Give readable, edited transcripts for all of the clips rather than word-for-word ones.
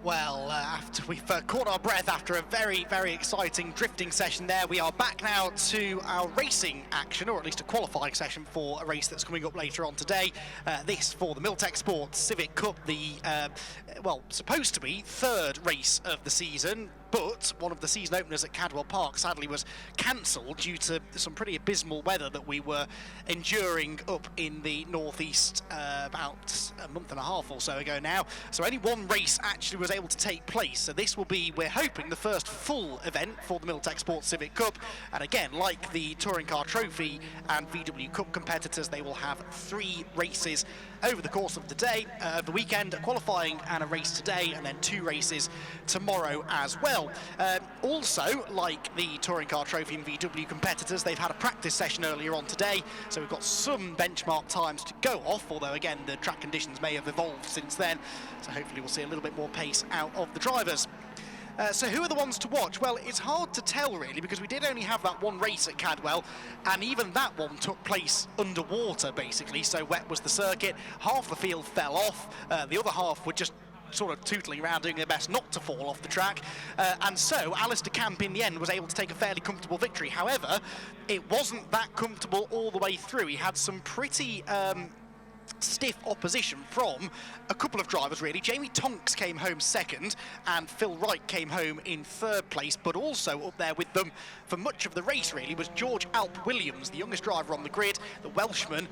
Well, after we've caught our breath after a very, very exciting drifting session there, we are back now to our racing action, or at least a qualifying session for a race that's coming up later on today. This for the Miltek Sports Civic Cup, the, well, supposed to be third race of the season, but one of the season openers at Cadwell Park sadly was cancelled due to some pretty abysmal weather that we were enduring up in the northeast about a month and a half or so ago now. So only one race actually was able to take place. So this will be, we're hoping, the first full event for the Miltek Sports Civic Cup. And again, like the Touring Car Trophy and VW Cup competitors, they will have 3 races over the course of the day, the weekend, a qualifying and a race today, and then 2 races tomorrow as well. Also, like the Touring Car Trophy and VW competitors, they've had a practice session earlier on today, so we've got some benchmark times to go off, although again the track conditions may have evolved since then, so hopefully we'll see a little bit more pace out of the drivers. So who are the ones to watch? Well, it's hard to tell really, because we did only have that one race at Cadwell, and even that one took place underwater basically, so wet was the circuit. Half the field fell off, the other half were just sort of tootling around doing their best not to fall off the track, and so Alistair Camp in the end was able to take a fairly comfortable victory. However, it wasn't that comfortable all the way through. He had some pretty stiff opposition from a couple of drivers really. Jamie Tonks came home second and Phil Wright came home in third place, but also up there with them for much of the race really was George Alp Williams, the youngest driver on the grid, the Welshman,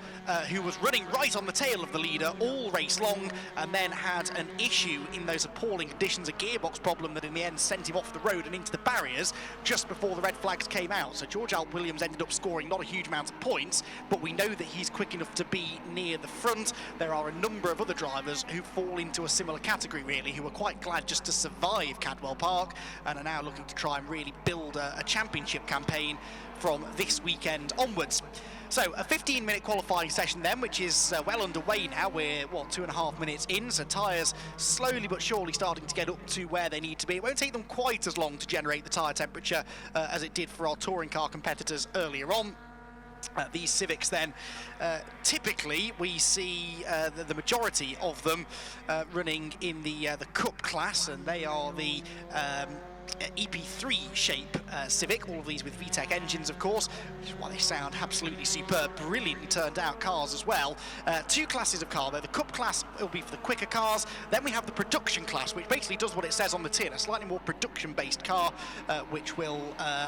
who was running right on the tail of the leader all race long, and then had an issue in those appalling conditions, a gearbox problem that in the end sent him off the road and into the barriers just before the red flags came out. So George Alp Williams ended up scoring not a huge amount of points, but we know that he's quick enough to be near the front. There are a number of other drivers who fall into a similar category really, who are quite glad just to survive Cadwell Park and are now looking to try and really build a championship campaign from this weekend onwards. So a 15-minute qualifying session then, which is well underway now. We're, what, 2.5 minutes in, so tyres slowly but surely starting to get up to where they need to be. It won't take them quite as long to generate the tyre temperature as it did for our touring car competitors earlier on. These Civics then, typically we see the majority of them running in the Cup class, and they are the EP3 shape Civic, all of these with VTEC engines of course, which is why they sound absolutely superb, brilliantly turned out cars as well. 2 classes of car though. The Cup class will be for the quicker cars, then we have the production class, which basically does what it says on the tin, a slightly more production based car, which will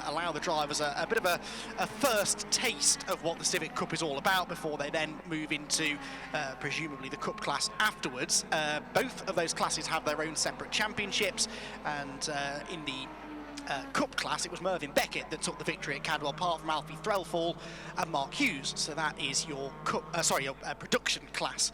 allow the drivers a bit of a first taste of what the Civic Cup is all about before they then move into presumably the Cup class afterwards. Both of those classes have their own separate championships, and in the Cup class, it was Mervyn Beckett that took the victory at Cadwell Park from Alfie Threlfall and Mark Hughes. So that is your Cup, your production class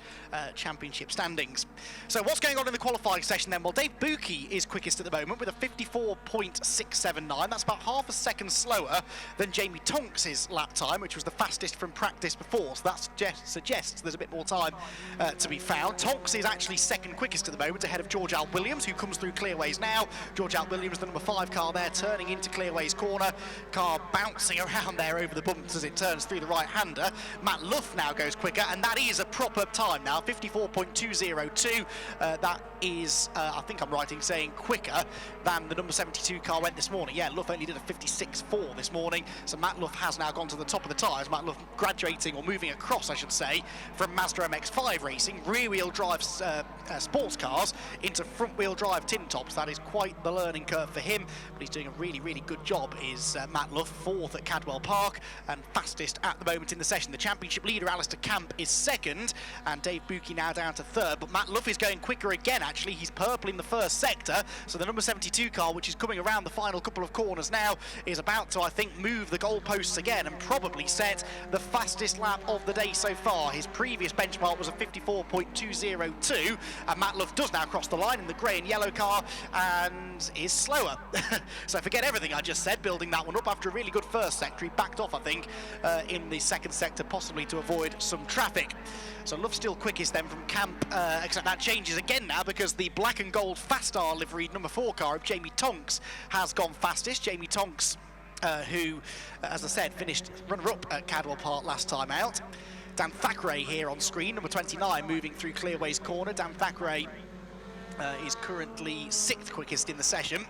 championship standings. So what's going on in the qualifying session then? Well, Dave Buki is quickest at the moment with a 54.679. That's about half a second slower than Jamie Tonks' lap time, which was the fastest from practice before. So that suggests there's a bit more time to be found. Tonks is actually second quickest at the moment, ahead of George Alp Williams, who comes through Clearways now. George Alp Williams, the number 5 car there, turning into Clearways corner. Car bouncing around there over the bumps as it turns through the right-hander. Matt Luff now goes quicker, and that is a proper time now, 54.202. That is, I think I'm right in saying, quicker than the number 72 car went this morning. Yeah, Luff only did a 56.4 this morning, so Matt Luff has now gone to the top of the tyres. Matt Luff graduating, or moving across, I should say, from Mazda MX-5 racing, rear-wheel drive sports cars into front-wheel drive tin tops. That is quite the learning curve for him, but he's doing a really, really good job. Is Matt Luff 4th at Cadwell Park and fastest at the moment in the session. The championship leader, Alistair Camp, is 2nd, and Dave Buki now down to 3rd, but Matt Luff is going quicker again actually. He's purple in the first sector, so the number 72 car, which is coming around the final couple of corners now, is about to, I think, move the goalposts again and probably set the fastest lap of the day so far. His previous benchmark was a 54.202, and Matt Luff does now cross the line in the grey and yellow car and is slower. So forget everything I just said, building that one up after a really good first sector. He backed off, I think, in the second sector, possibly to avoid some traffic. So Luff still quickest then from Camp, except that changes again now because the black and gold Fastar liveried number 4 car of Jamie Tonks has gone fastest. Jamie Tonks, who, as I said, finished runner-up at Cadwell Park last time out. Dan Thackeray here on screen, number 29, moving through Clearways corner. Dan Thackeray is currently 6th quickest in the session.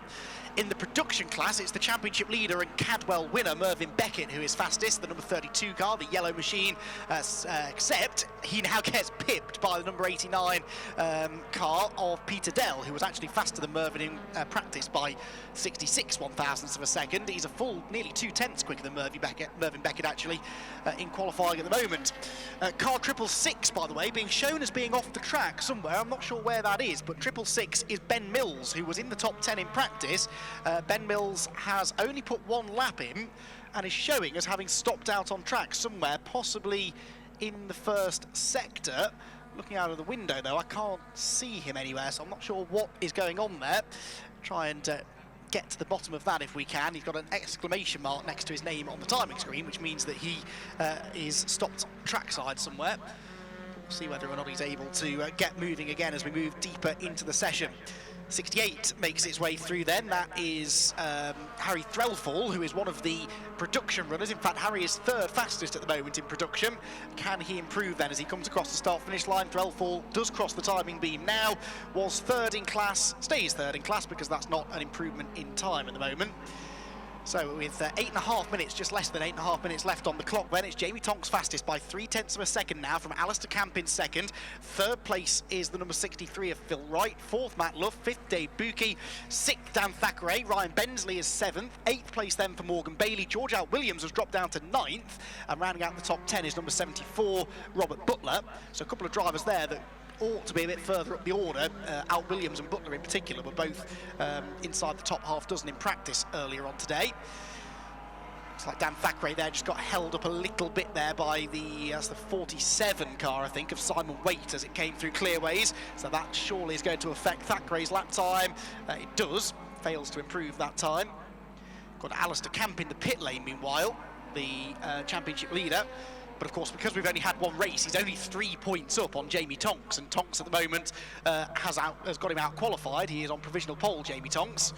In the production class, it's the championship leader and Cadwell winner, Mervyn Beckett, who is fastest, the number 32 car, the yellow machine, except he now gets pipped by the number 89 car of Peter Dell, who was actually faster than Mervyn in practice by 66 one-thousandths of a second. He's a full nearly 2/10 quicker than Mervyn Beckett actually, in qualifying at the moment. Car 666, by the way, being shown as being off the track somewhere. I'm not sure where that is, but 666 is Ben Mills, who was in the top 10 in practice. Ben Mills has only put 1 lap in and is showing as having stopped out on track somewhere, possibly in the first sector. Looking out of the window, though, I can't see him anywhere, so I'm not sure what is going on there. Try and get to the bottom of that if we can. He's got an exclamation mark next to his name on the timing screen, which means that he is stopped trackside somewhere. We'll see whether or not he's able to get moving again as we move deeper into the session. 68 makes its way through then. That is Harry Threlfall, who is one of the production runners. In fact, Harry is 3rd fastest at the moment in production. Can he improve then as he comes across the start-finish line? Threlfall does cross the timing beam now, was 3rd in class, stays 3rd in class because that's not an improvement in time at the moment. So with 8.5 minutes, just less than 8.5 minutes left on the clock then, it's Jamie Tonks fastest by 0.3 of a second now from Alistair Camp in 2nd. 3rd place is the number 63 of Phil Wright. 4th, Matt Luff. 5th, Dave Buki. 6th, Dan Thackeray. Ryan Bensley is 7th. 8th place then for Morgan Bailey. George Al Williams has dropped down to 9th. And rounding out the top 10 is number 74, Robert Butler. So a couple of drivers there that ought to be a bit further up the order. Al Williams and Butler in particular were both inside the top half dozen in practice earlier on today. Looks like Dan Thackeray there just got held up a little bit there by the 47 car, I think, of Simon Waite as it came through clearways. So that surely is going to affect Thackeray's lap time. It does, fails to improve that time. Got Alistair Camp in the pit lane meanwhile, the championship leader. But of course, because we've only had 1 race, he's only 3 points up on Jamie Tonks, and Tonks at the moment has got him out qualified. He is on provisional pole, Jamie Tonks,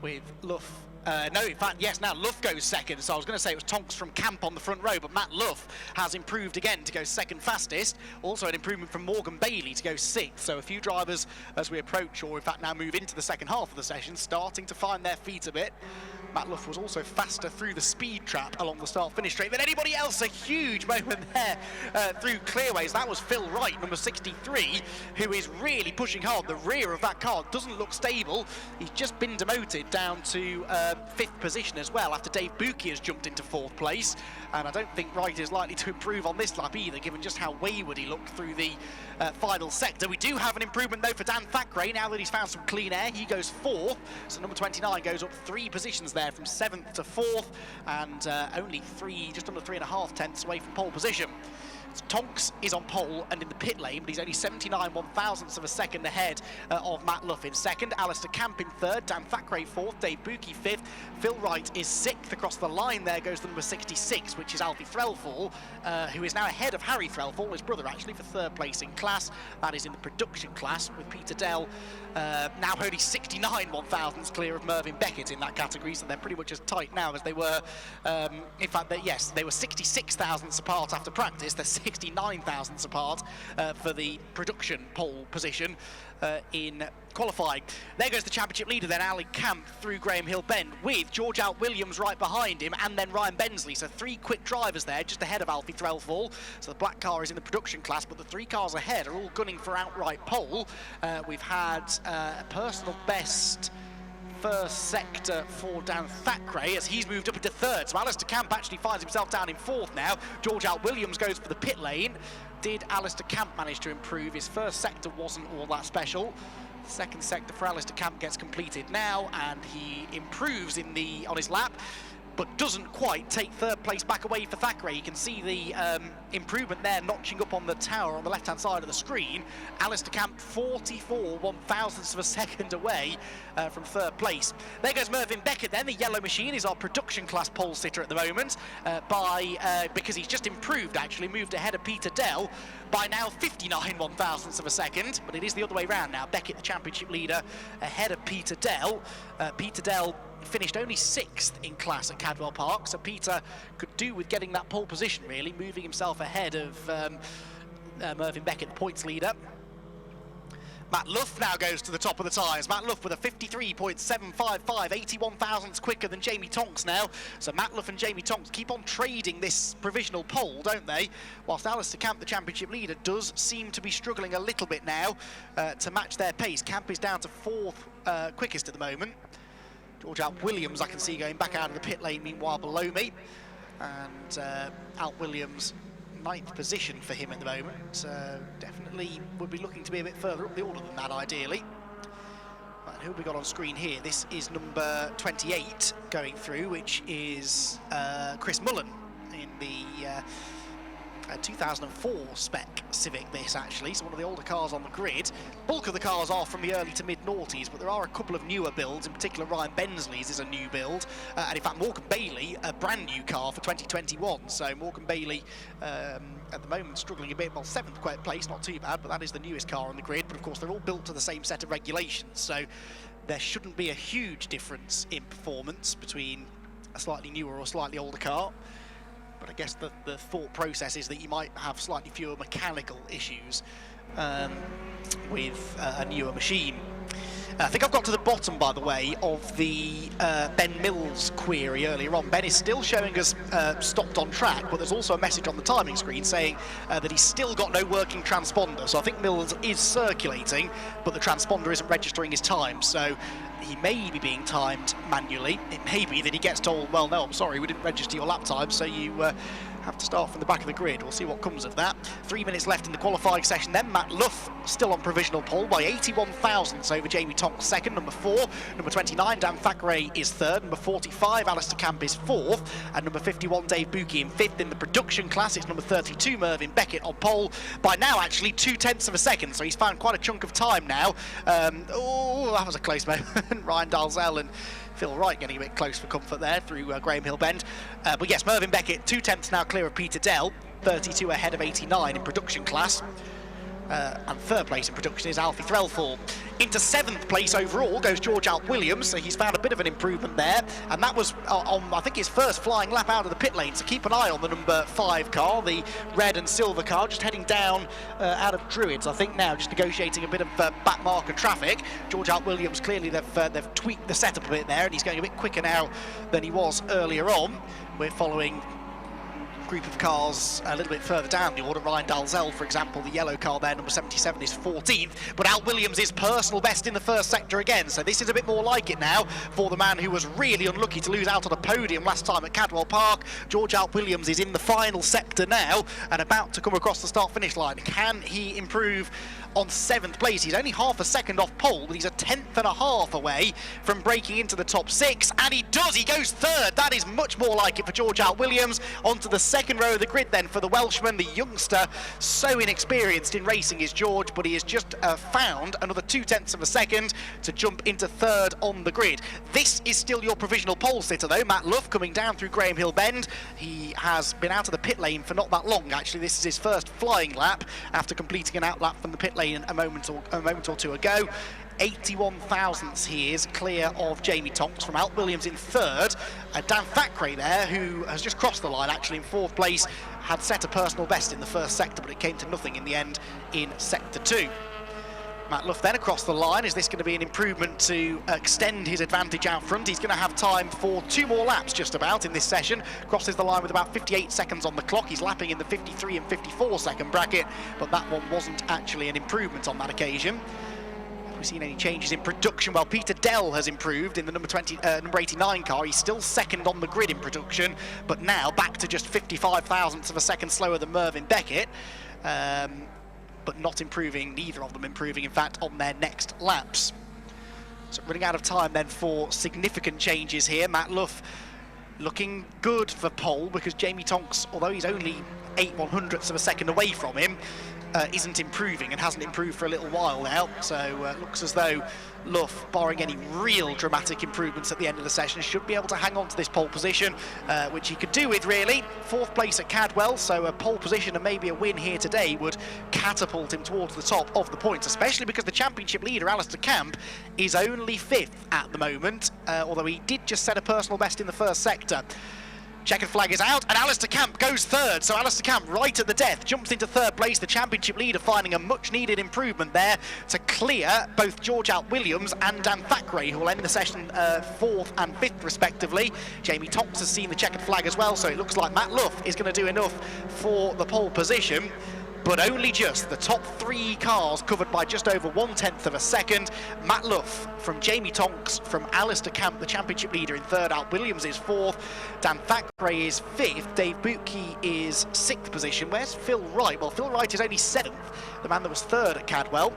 with Luff. No, in fact, yes, now Luff goes 2nd, so I was going to say it was Tonks from Camp on the front row, but Matt Luff has improved again to go 2nd fastest. Also an improvement from Morgan Bailey to go 6th, so a few drivers as we approach, or in fact now move into the second half of the session, starting to find their feet a bit. Matt Luff was also faster through the speed trap along the start-finish straight than anybody else. A huge moment there through clearways. That was Phil Wright, number 63, who is really pushing hard. The rear of that car doesn't look stable. He's just been demoted down to 5th position as well after Dave Buki has jumped into 4th place. And I don't think Wright is likely to improve on this lap either, given just how wayward he looked through the final sector. We do have an improvement though for Dan Thackeray now that he's found some clean air. He goes 4th, so number 29 goes up 3 positions there from 7th to 4th, and only just under 3.5 tenths away from pole position. So Tonks is on pole and in the pit lane, but he's only 79 one-thousandths of a second ahead of Matt Luff in 2nd. Alistair Camp in 3rd, Dan Thackeray 4th, Dave Buki 5th. Phil Wright is 6th. Across the line there goes the number 66, which is Alfie Threlfall, who is now ahead of Harry Threlfall, his brother actually, for 3rd place in class. That is in the production class, with Peter Dell now only 69 one-thousandths clear of Mervyn Beckett in that category, so they're pretty much as tight now as they were. In fact, they were 66 thousandths apart after practice. They're 69 thousandths apart for the production pole position in qualifying. There goes the championship leader then, Ali Camp, through Graham Hill Bend, with George Al Williams right behind him, and then Ryan Bensley. So 3 quick drivers there, just ahead of Alfie Threlfall. So the black car is in the production class, but the 3 cars ahead are all gunning for outright pole. We've had a personal best first sector for Dan Thackeray as he's moved up into 3rd. So Alistair Camp actually finds himself down in 4th now. George Al Williams goes for the pit lane. Did Alistair Camp manage to improve? His first sector wasn't all that special. The second sector for Alistair Camp gets completed now, and he improves on his lap, but doesn't quite take 3rd place back away for Thackeray. You can see the improvement there notching up on the tower on the left-hand side of the screen. Alistair Camp 44 one-thousandths of a second away from 3rd place. There goes Mervyn Beckett then. The yellow machine is our production class pole sitter at the moment because he's just improved, actually, moved ahead of Peter Dell by now 59 one-thousandths of a second, but it is the other way round now. Beckett, the championship leader, ahead of Peter Dell. Peter Dell finished only 6th in class at Cadwell Park, so Peter could do with getting that pole position, really, moving himself ahead of Mervyn Beckett, the points leader. Matt Luff now goes to the top of the tyres. Matt Luff with a 53.755, 81 thousandths quicker than Jamie Tonks now. So Matt Luff and Jamie Tonks keep on trading this provisional pole, don't they? Whilst Alistair Camp, the championship leader, does seem to be struggling a little bit now to match their pace. Camp is down to fourth quickest at the moment. George Alp Williams, I can see going back out of the pit lane, meanwhile below me. And Alp Williams, 9th position for him at the moment. Definitely would be looking to be a bit further up the order than that, ideally. Right, who have we got on screen here? This is number 28 going through, which is Chris Mullen in the 2004 spec Civic, this actually, so one of the older cars on the grid. Bulk of the cars are from the early to mid-noughties, but there are a couple of newer builds, in particular Ryan Bensley's is a new build, and in fact Morgan Bailey, a brand new car for 2021, so Morgan Bailey at the moment struggling a bit, well 7th place, not too bad, but that is the newest car on the grid, but of course they're all built to the same set of regulations, so there shouldn't be a huge difference in performance between a slightly newer or slightly older car. But I guess the thought process is that you might have slightly fewer mechanical issues with a newer machine. I think I've got to the bottom, by the way, of the Ben Mills query earlier on. Ben is still showing us stopped on track, but there's also a message on the timing screen saying that he's still got no working transponder. So I think Mills is circulating, but the transponder isn't registering his time. So he may be being timed manually. It may be that he gets told, well, no, I'm sorry, we didn't register your lap time, so you have to start from the back of the grid. We'll see what comes of that. 3 minutes left in the qualifying session then. Matt Luff still on provisional pole by 81 thousandths over Jamie Tonks second. Number 4. Number 29, Dan Thackeray is third. Number 45, Alistair Camp is fourth. And number 51, Dave Buki in fifth. In the production class, it's number 32, Mervyn Beckett on pole by now actually 0.2 of a second. So he's found quite a chunk of time now. Oh, that was a close moment. Ryan Dalzell and Phil Wright getting a bit close for comfort there through Graham Hill Bend. But yes, Mervyn Beckett, 0.2 now clear of Peter Dell, 32 ahead of 89 in production class. And third place in production is Alfie Threlfall. Into 7th place overall goes George Alp Williams, so he's found a bit of an improvement there. And that was on, I think, his first flying lap out of the pit lane, so keep an eye on the number 5 car, the red and silver car, just heading down out of Druids, I think now, just negotiating a bit of back marker traffic. George Alp Williams, clearly they've tweaked the setup a bit there, and he's going a bit quicker now than he was earlier on. We're following group of cars a little bit further down the order. Ryan Dalzell, for example, the yellow car there, number 77, is 14th, but Alp Williams is personal best in the first sector again, so this is a bit more like it now for the man who was really unlucky to lose out on a podium last time at Cadwell Park. George Alp Williams is in the final sector now and about to come across the start-finish line. Can he improve on 7th place? He's only half a second off pole, but he's a 10.5 away from breaking into the top 6, and he does. He goes third. That is much more like it for George Alp Williams. Onto the second row of the grid then for the Welshman, the youngster. So inexperienced in racing is George, but he has just found another 0.2 of a second to jump into third on the grid. This is still your provisional pole sitter though. Matt Luff coming down through Graham Hill Bend. He has been out of the pit lane for not that long actually. This is his first flying lap after completing an outlap from the pit lane a moment or two ago. 81 thousandths he is clear of Jamie Tonks from Alp Williams in third. Dan Thackeray there, who has just crossed the line actually in 4th place, had set a personal best in the first sector, but it came to nothing in the end in sector 2. Matt Luff then across the line. Is this going to be an improvement to extend his advantage out front? He's going to have time for 2 more laps just about in this session. Crosses the line with about 58 seconds on the clock. He's lapping in the 53 and 54 second bracket, but that one wasn't actually an improvement on that occasion. Have we seen any changes in production? Well, Peter Dell has improved in the number 89 car. He's still second on the grid in production, but now back to just 55 thousandths of a second slower than Mervyn Beckett. But not improving, neither of them improving, in fact, on their next laps. So running out of time then for significant changes here. Matt Luff looking good for pole because Jamie Tonks, although he's only 8/100ths of a second away from him, isn't improving and hasn't improved for a little while now. So looks as though Luff, barring any real dramatic improvements at the end of the session, should be able to hang on to this pole position, which he could do with really. 4th place at Cadwell, so a pole position and maybe a win here today would catapult him towards the top of the points, especially because the championship leader, Alistair Camp, is only 5th at the moment, although he did just set a personal best in the first sector. Checkered flag is out, and Alistair Camp goes third. So Alistair Camp, right at the death, jumps into third place. The championship leader finding a much-needed improvement there to clear both George Williams and Dan Thackeray, who will end the session 4th and 5th respectively. Jamie Tonks has seen the checkered flag as well, so it looks like Matt Luff is going to do enough for the pole position. But only just. The top 3 cars covered by just over 1/10 of a second. Matt Luff from Jamie Tonks, from Alistair Camp, the championship leader, in 3rd. Al Williams is 4th. Dan Thackeray is 5th. Dave Bootke is 6th position. Where's Phil Wright? Well, Phil Wright is only 7th, the man that was 3rd at Cadwell.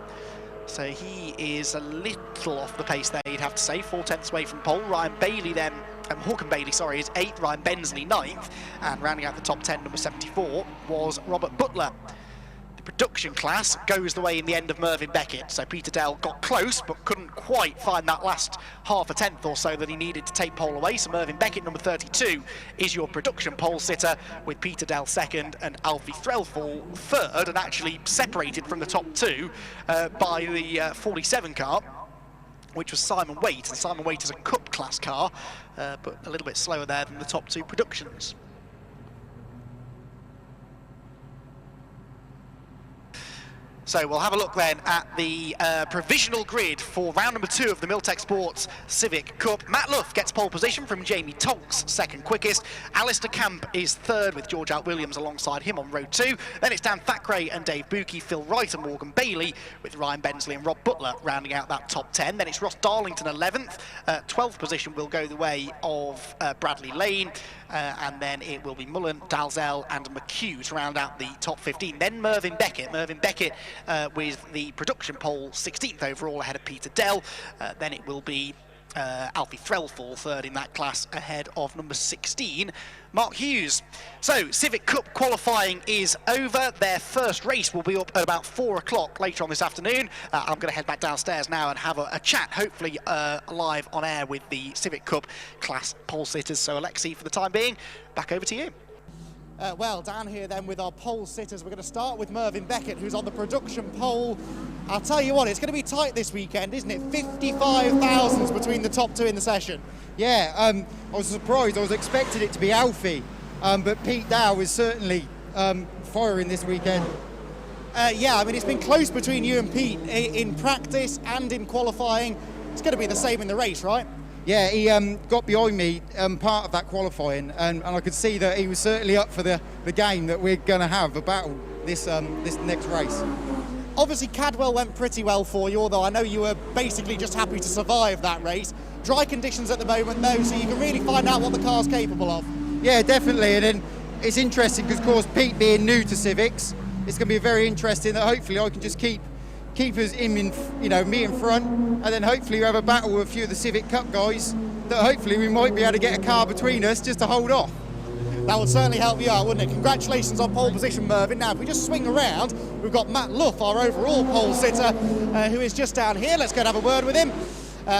So he is a little off the pace there, you'd have to say. 4/10 away from pole. Ryan Bailey then, Hawken Bailey, sorry, is 8th. Ryan Bensley 9th. And rounding out the top 10, number 74, was Robert Butler. Production class goes the way in the end of Mervyn Beckett. So Peter Dell got close but couldn't quite find that last half a tenth or so that he needed to take pole away. So Mervyn Beckett, number 32, is your production pole sitter, with Peter Dell 2nd and Alfie Threlfall 3rd, and actually separated from the top 2 by the 47 car, which was Simon Waite. And Simon Waite is a Cup class car, but a little bit slower there than the top 2 productions. So we'll have a look then at the provisional grid for round number 2 of the Miltek Sports Civic Cup. Matt Luff gets pole position from Jamie Tonks, 2nd quickest. Alistair Camp is 3rd, with George Williams alongside him on row 2. Then it's Dan Thackeray and Dave Bootke, Phil Wright and Morgan Bailey, with Ryan Bensley and Rob Butler rounding out that top 10. Then it's Ross Darlington 11th. 12th position will go the way of Bradley Lane. And then it will be Mullen, Dalzell and McHugh to round out the top 15. Then Mervyn Beckett with the production pole 16th overall, ahead of Peter Dell. Then it will be Alfie Threlfall 3rd in that class, ahead of number 16, Mark Hughes. So Civic Cup qualifying is over. Their first race will be up at about 4 o'clock later on this afternoon. I'm going to head back downstairs now and have a chat, hopefully live on air, with the Civic Cup class pole sitters. So Alexi, for the time being, back over to you. Well, down here then with our pole sitters, we're going to start with Mervyn Beckett, who's on the production pole. I'll tell you what, it's going to be tight this weekend, isn't it? 55,000 between the top 2 in the session. Yeah, I was surprised. I was expecting it to be Alfie, but Pete Dow is certainly firing this weekend. Yeah, I mean, it's been close between you and Pete in practice and in qualifying. It's going to be the same in the race, right? Yeah, he got behind me part of that qualifying, and I could see that he was certainly up for the game that we're going to have, a battle this next race. Obviously, Cadwell went pretty well for you, although I know you were basically just happy to survive that race. Dry conditions at the moment, though, so you can really find out what the car's capable of. Yeah, definitely, and then it's interesting because, of course, Pete being new to Civics, it's going to be very interesting that hopefully I can just keep us me in front, and then hopefully we have a battle with a few of the Civic Cup guys that hopefully we might be able to get a car between us just to hold off. That would certainly help you out, wouldn't it? Congratulations on pole position, Mervyn. Now, if we just swing around, we've got Matt Luff, our overall pole sitter, who is just down here. Let's go and have a word with him.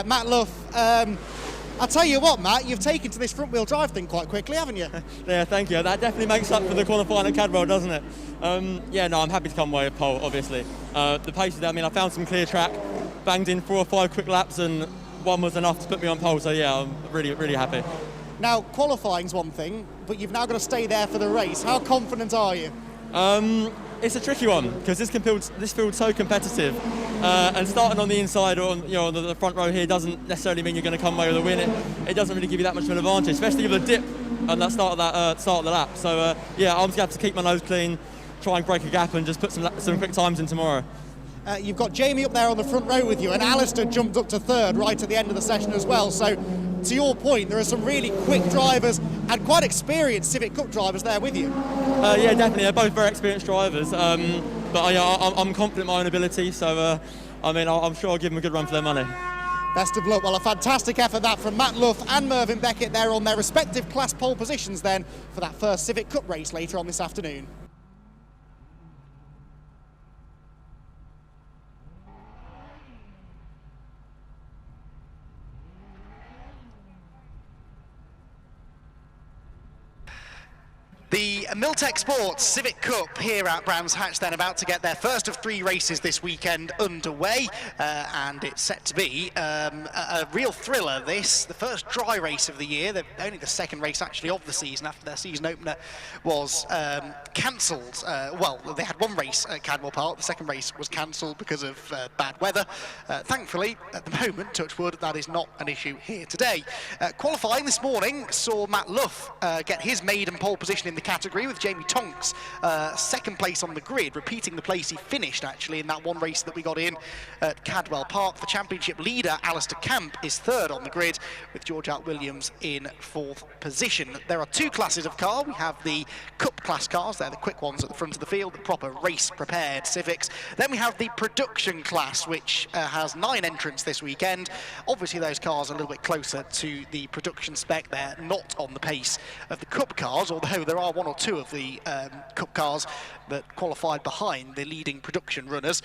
Matt Luff, I'll tell you what, Matt, you've taken to this front-wheel drive thing quite quickly, haven't you? Yeah, thank you. That definitely makes up for the qualifying at Cadwell, doesn't it? Yeah, no, I'm happy to come away with pole, obviously. The paces, I mean, I found some clear track, banged in 4 or 5 quick laps, and one was enough to put me on pole, so yeah, I'm really, really happy. Now, qualifying's one thing, but you've now got to stay there for the race. How confident are you? It's a tricky one because this field's so competitive, and starting on the inside or on the front row here doesn't necessarily mean you're going to come away with a win. It doesn't really give you that much of an advantage, especially with a dip on that start of the lap. So yeah, I'm just going to have to keep my nose clean, try and break a gap, and just put some quick times in tomorrow. You've got Jamie up there on the front row with you, and Alistair jumped up to 3rd right at the end of the session as well. So, to your point, there are some really quick drivers and quite experienced Civic Cup drivers there with you. Yeah, definitely. They're both very experienced drivers. But I'm confident in my own ability, so I mean, I'm sure I'll give them a good run for their money. Best of luck. Well, a fantastic effort that from Matt Luff and Mervyn Beckett there on their respective class pole positions then for that first Civic Cup race later on this afternoon. The Miltek Sports Civic Cup here at Brands Hatch then about to get their first of 3 races this weekend underway, and it's set to be a real thriller this, the first dry race of the year, only the second race actually of the season after their season opener was cancelled. Well, they had one race at Cadwell Park, the second race was cancelled because of bad weather. Thankfully, at the moment, touch wood, that is not an issue here today. Qualifying this morning saw Matt Luff get his maiden pole position in the category with Jamie Tonks second place on the grid, repeating the place he finished actually in that one race that we got in at Cadwell Park. The championship leader Alistair Camp is third on the grid with George Alt Williams in 4th position. There are 2 classes of car. We have the Cup class cars, they're the quick ones at the front of the field, the proper race prepared Civics. Then we have the production class, which has 9 entrants this weekend. Obviously those cars are a little bit closer to the production spec. They're not on the pace of the Cup cars, although there are 1 or 2 of the Cup cars that qualified behind the leading production runners.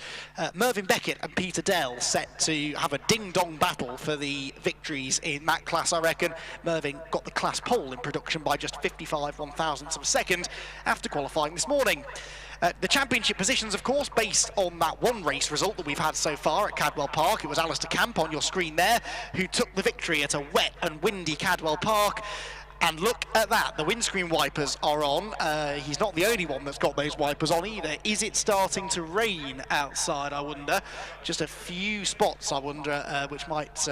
Mervyn Beckett and Peter Dell set to have a ding-dong battle for the victories in that class, I reckon. Mervyn got the class pole in production by just 55 1,000ths of a second after qualifying this morning. The championship positions, of course, based on that one race result that we've had so far at Cadwell Park. It was Alistair Camp on your screen there who took the victory at a wet and windy Cadwell Park. And look at that, the windscreen wipers are on. He's not the only one that's got those wipers on either. Is it starting to rain outside, I wonder? Just a few spots, I wonder, which might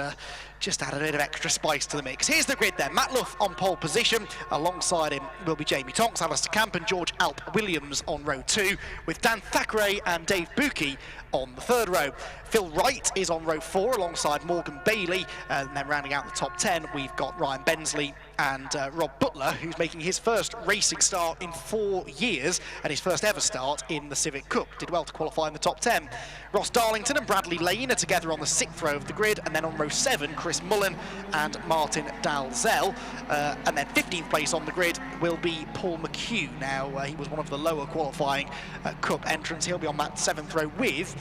just add a bit of extra spice to the mix. Here's the grid then. Matt Luff on pole position. Alongside him will be Jamie Tonks, Alistair Camp and George Alt Williams on row 2, with Dan Thackeray and Dave Buki on the 3rd row. Phil Wright is on row 4 alongside Morgan Bailey, and then rounding out the top 10 we've got Ryan Bensley and Rob Butler, who's making his first racing start in 4 years and his first ever start in the Civic Cup. Did well to qualify in the top 10. Ross Darlington and Bradley Lane are together on the 6th row of the grid, and then on row 7 Chris Mullen and Martin Dalzell, and then 15th place on the grid will be Paul McHugh. Now he was one of the lower qualifying Cup entrants. He'll be on that 7th row with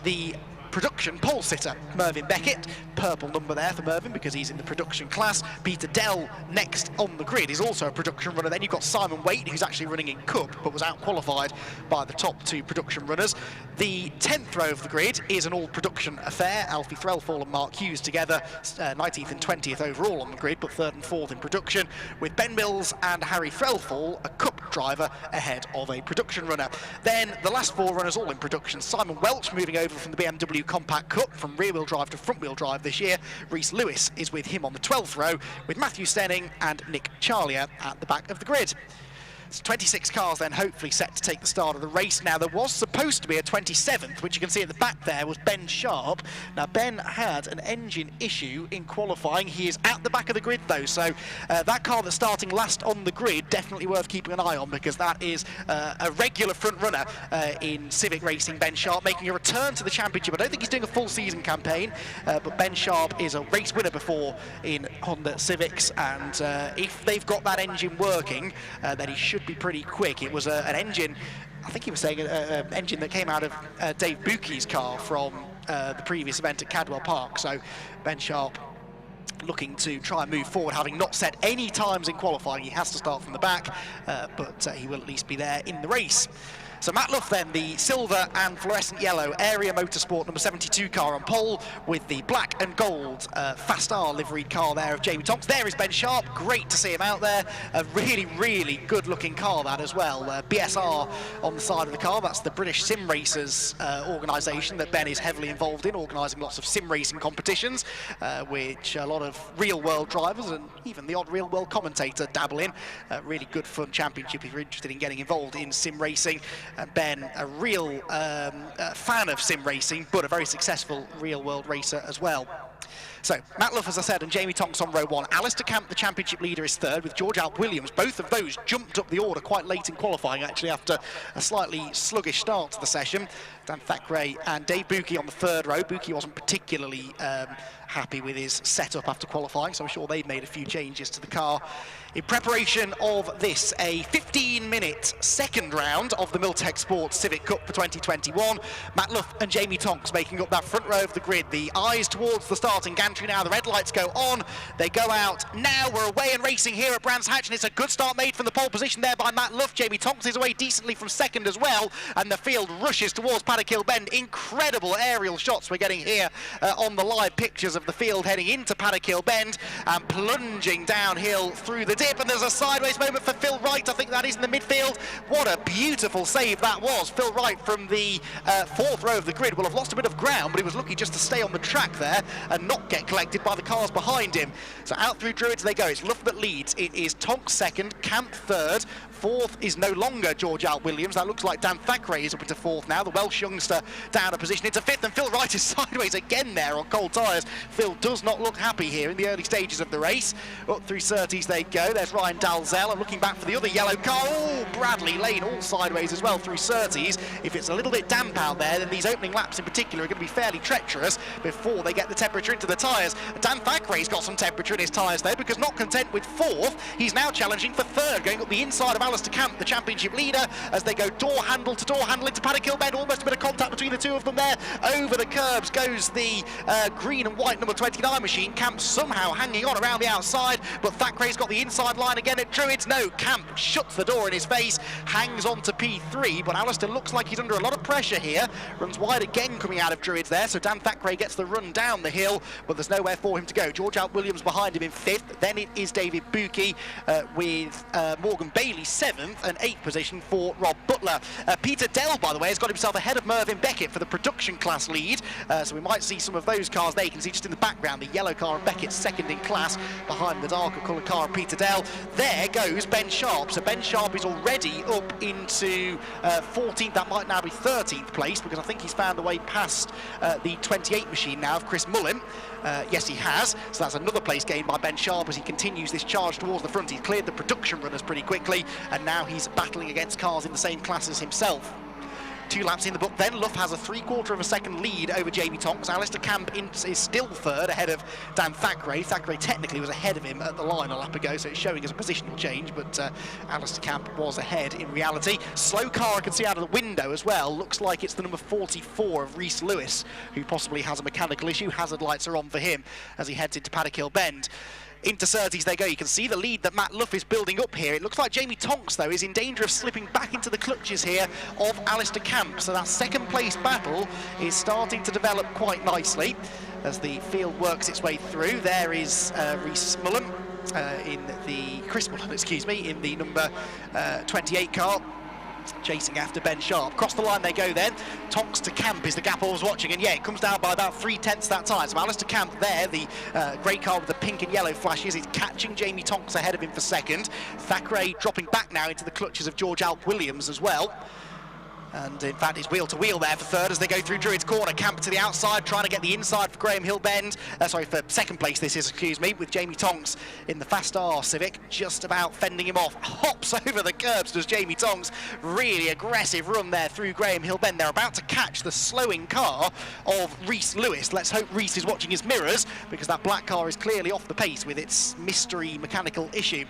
the production pole sitter Mervyn Beckett, purple number there for Mervyn because he's in the production class. Peter Dell next on the grid is also a production runner. Then you've got Simon Waite, who's actually running in Cup but was out qualified by the top 2 production runners. The 10th row of the grid is an all production affair. Alfie Threlfall and Mark Hughes together, 19th and 20th overall on the grid, but 3rd and 4th in production, with Ben Mills and Harry Threlfall, a Cup driver, ahead of a production runner. Then the last 4 runners all in production. Simon Welch moving over from the BMW Compact Cup from rear-wheel drive to front-wheel drive this year. Reese Lewis is with him on the 12th row, with Matthew Stenning and Nick Charlier at the back of the grid. 26 cars then hopefully set to take the start of the race. Now there was supposed to be a 27th, which you can see at the back there was Ben Sharp. Now Ben had an engine issue in qualifying. He is at the back of the grid though, so that car that's starting last on the grid definitely worth keeping an eye on, because that is a regular front runner in Civic racing. Ben Sharp making a return to the championship. I don't think he's doing a full season campaign, but Ben Sharp is a race winner before in Honda Civics, and if they've got that engine working, then he should be pretty quick. It was an engine, I think he was saying an engine that came out of Dave Buki's car from the previous event at Cadwell Park. So Ben Sharp looking to try and move forward, having not set any times in qualifying. He has to start from the back, but he will at least be there in the race. So Matt Luff then, the silver and fluorescent yellow Area Motorsport number 72 car on pole, with the black and gold Fast R liveried car there of Jamie Tonks. There is Ben Sharp, great to see him out there. A really, really good looking car that as well. BSR on the side of the car, that's the British Sim Racers organisation that Ben is heavily involved in, organising lots of sim racing competitions, which a lot of real world drivers and even the odd real world commentator dabble in. Really good fun championship if you're interested in getting involved in sim racing. Ben, a real fan of sim racing, but a very successful real-world racer as well. So, Matt Luff, as I said, and Jamie Tonks on row 1. Alistair Camp, the championship leader, is 3rd, with George Alt Williams. Both of those jumped up the order quite late in qualifying, actually, after a slightly sluggish start to the session. Dan Thackeray and Dave Buki on the 3rd row. Buki wasn't particularly happy with his setup after qualifying, so I'm sure they've made a few changes to the car. In preparation of this, a 15-minute second round of the Miltek Sports Civic Cup for 2021. Matt Luff and Jamie Tonks making up that front row of the grid. The eyes towards the start starting gantry now. The red lights go on. They go out now. We're away and racing here at Brands Hatch, and it's a good start made from the pole position there by Matt Luff. Jamie Tonks is away decently from second as well, and the field rushes towards Paddock Hill Bend. Incredible aerial shots we're getting here on the live pictures of the field heading into Paddock Hill Bend and plunging downhill through the dip, and there's a sideways moment for Phil Wright. I think that is in the midfield. What a beautiful save that was. Phil Wright from the fourth row of the grid will have lost a bit of ground, but he was lucky just to stay on the track there and not get collected by the cars behind him. So out through Druids they go. It's Luff that leads. It is Tonks second, Camp third. Fourth is no longer George Alt Williams. That looks like Dan Thackeray is up into fourth now. The Welsh youngster down a position into fifth, and Phil Wright is sideways again there on cold tyres. Phil does not look happy here in the early stages of the race. Up through Surtees they go. There's Ryan Dalzell, and looking back for the other yellow car. Oh, Bradley Lane all sideways as well through Surtees. If it's a little bit damp out there, then these opening laps in particular are going to be fairly treacherous before they get the temperature into the tyres. Dan Thackeray's got some temperature in his tyres though, because not content with fourth, he's now challenging for third, going up the inside of Alistair Camp, the championship leader, as they go door handle to door handle into Paddock Hill Bend. Almost a bit of contact between the two of them there. Over the curbs goes the green and white number 29 machine. Camp somehow hanging on around the outside, but Thackeray's got the inside line again at Druids. No, Camp shuts the door in his face, hangs on to P3, but Alistair looks like he's under a lot of pressure here. Runs wide again coming out of Druids there, so Dan Thackeray gets the run down the hill, but there's nowhere for him to go. George Alt Williams behind him in fifth. Then it is David Buki with Morgan Bailey seventh, and eighth position for Rob Butler. Peter Dell, by the way, has got himself ahead of Mervyn Beckett for the production class lead, so we might see some of those cars there. You can see just in the background the yellow car and Beckett second in class behind the darker coloured car of Peter Dell. There goes Ben Sharp, so Ben Sharp is already up into 14th, that might now be 13th place, because I think he's found a way past the 28 machine now of Chris Mullen. Yes, he has, so that's another place gained by Ben Sharp as he continues this charge towards the front. He's cleared the production runners pretty quickly, and now he's battling against cars in the same class as himself. 2 laps in the book then. Luff has a 3/4 of a second lead over Jamie Tonks. Alistair Camp is still third ahead of Dan Thackeray. Thackeray technically was ahead of him at the line a lap ago, so it's showing as a positional change, but Alistair Camp was ahead in reality. Slow car I can see out of the window as well. Looks like it's the number 44 of Rhys Lewis, who possibly has a mechanical issue. Hazard lights are on for him as he heads into Paddock Hill Bend. Into Surtees they go. You can see the lead that Matt Luff is building up here. It looks like Jamie Tonks, though, is in danger of slipping back into the clutches here of Alistair Camp. So that second place battle is starting to develop quite nicely as the field works its way through. There is Chris Mullen, in the number 28 car, chasing after Ben Sharp. Across the line they go then. Tonks to Camp is the gap I was watching, and yeah, it comes down by about 3/10 that time. So Alistair Camp there, the grey car with the pink and yellow flashes, is catching Jamie Tonks ahead of him for second. Thackeray dropping back now into the clutches of George Alt Williams as well. And in fact, it's wheel to wheel there for third as they go through Druids Corner. Camp to the outside, trying to get the inside for Graham Hill Bend. For second place this is, with Jamie Tonks in the Fast R Civic, just about fending him off. Hops over the curbs does Jamie Tonks. Really aggressive run there through Graham Hill Bend. They're about to catch the slowing car of Rhys Lewis. Let's hope Rhys is watching his mirrors, because that black car is clearly off the pace with its mystery mechanical issue.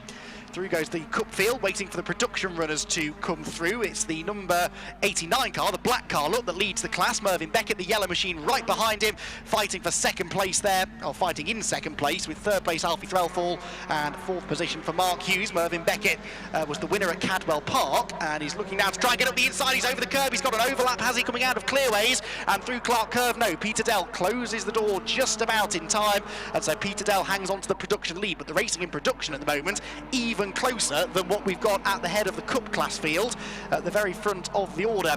Through goes the Cup field, waiting for the production runners to come through. It's the number 89 car, the black car, look, that leads the class. Mervyn Beckett, the yellow machine, right behind him, fighting for second place there, or fighting in second place, with third place Alfie Threlfall and fourth position for Mark Hughes. Mervyn Beckett was the winner at Cadwell Park, and he's looking now to try and get up the inside. He's over the curb, he's got an overlap, has he, coming out of Clearways, and through Clark Curve? No, Peter Dell closes the door just about in time, and so Peter Dell hangs on to the production lead, but the racing in production at the moment, even closer than what we've got at the head of the Cup class field, at the very front of the order.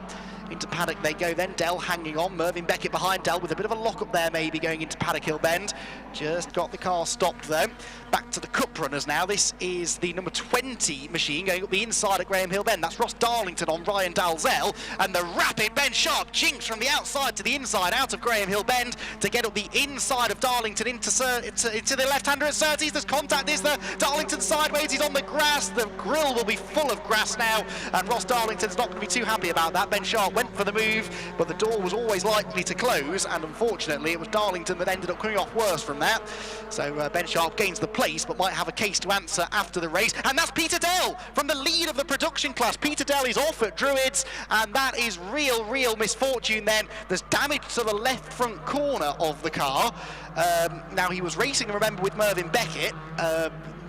Into Paddock they go then, Dell hanging on, Mervyn Beckett behind Dell with a bit of a lock-up there maybe going into Paddock Hill Bend. Just got the car stopped though. Back to the Cup runners now. This is the number 20 machine going up the inside at Graham Hill Bend. That's Ross Darlington on Ryan Dalzell, and the rapid Ben Sharp jinks from the outside to the inside out of Graham Hill Bend to get up the inside of Darlington into the left-hander at Surtees. There's contact, is there? Darlington sideways, he's on the grass. The grill will be full of grass now, and Ross Darlington's not going to be too happy about that. Ben Sharp went for the move, but the door was always likely to close, and unfortunately it was Darlington that ended up coming off worse from that. So Ben Sharp gains the place, but might have a case to answer after the race, and that's Peter Dell from the lead of the production class. Peter Dell is off at Druids, and that is real misfortune then. There's damage to the left front corner of the car. Now he was racing, remember, with Mervyn Beckett.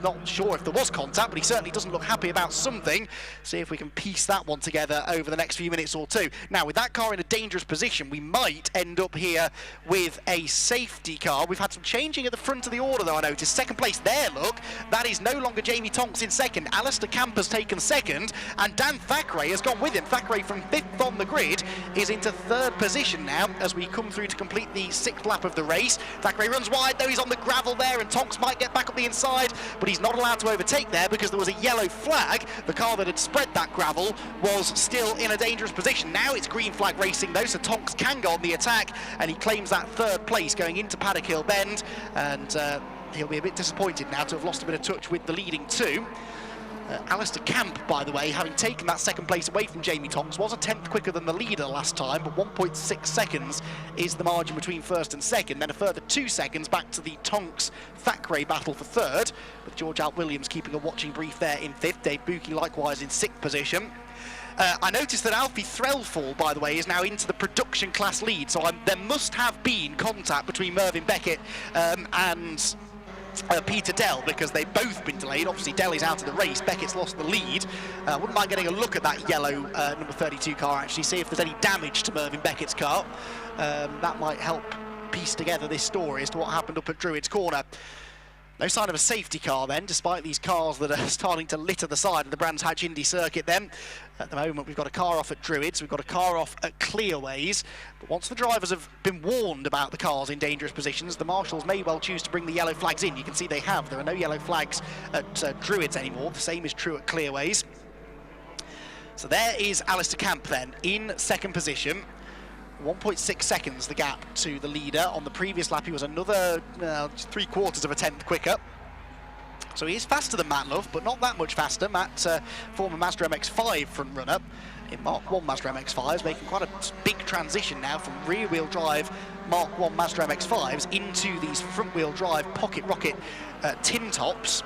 Not sure if there was contact, but he certainly doesn't look happy about something. See if we can piece that one together over the next few minutes or two. Now, with that car in a dangerous position, we might end up here with a safety car. We've had some changing at the front of the order, though, I noticed. Second place there, look. That is no longer Jamie Tonks in second. Alistair Camp has taken second, and Dan Thackeray has gone with him. Thackeray from 5th on the grid is into 3rd position now as we come through to complete the 6th lap of the race. Thackeray runs wide, though. He's on the gravel there, and Tonks might get back up the inside, but he's not allowed to overtake there because there was a yellow flag. The car that had spread that gravel was still in a dangerous position. Now it's green flag racing though, so Tonks can go on the attack, and he claims that 3rd place going into Paddock Hill Bend, and he'll be a bit disappointed now to have lost a bit of touch with the leading two. Alistair Camp, by the way, having taken that 2nd place away from Jamie Tonks, was a 10th quicker than the leader last time, but 1.6 seconds is the margin between 1st and 2nd, then a further 2 seconds back to the Tonks-Thackeray battle for 3rd, with George Alt Williams keeping a watching brief there in 5th, Dave Buki likewise in 6th position. I noticed that Alfie Threlfall, by the way, is now into the production class lead, so there must have been contact between Mervyn Beckett and Peter Dell, because they've both been delayed. Obviously Dell is out of the race, Beckett's lost the lead. Wouldn't mind getting a look at that yellow number 32 car, actually, see if there's any damage to Mervyn Beckett's car. That might help piece together this story as to what happened up at Druids Corner. No sign of a safety car then, despite these cars that are starting to litter the side of the Brands Hatch Indy circuit then. At the moment, we've got a car off at Druids, we've got a car off at Clearways, but once the drivers have been warned about the cars in dangerous positions, the marshals may well choose to bring the yellow flags in. You can see they have. There are no yellow flags at Druids anymore. The same is true at Clearways. So there is Alistair Camp then, in 2nd position. 1.6 seconds the gap to the leader. On the previous lap he was another 3/4 of a tenth quicker, so he is faster than Matt Love, but not that much faster. Matt, former Mazda MX-5 front runner in Mark 1 Mazda MX-5s, making quite a big transition now from rear wheel drive Mark 1 Mazda MX-5s into these front wheel drive pocket rocket tin tops.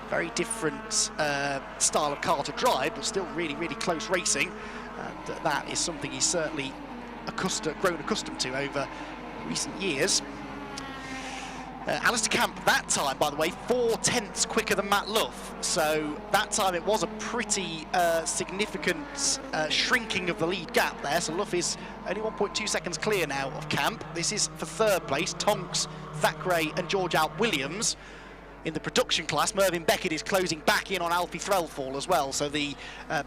Very different style of car to drive, but still really close racing, and that is something he's certainly grown accustomed to over recent years. Alistair Camp, that time, by the way, 4/10ths quicker than Matt Love. So that time it was a pretty significant shrinking of the lead gap there. So Love is only 1.2 seconds clear now of Camp. This is for 3rd place, Tonks, Thackeray and George Alt Williams. In the production class, Mervyn Beckett is closing back in on Alfie Threlfall as well, so the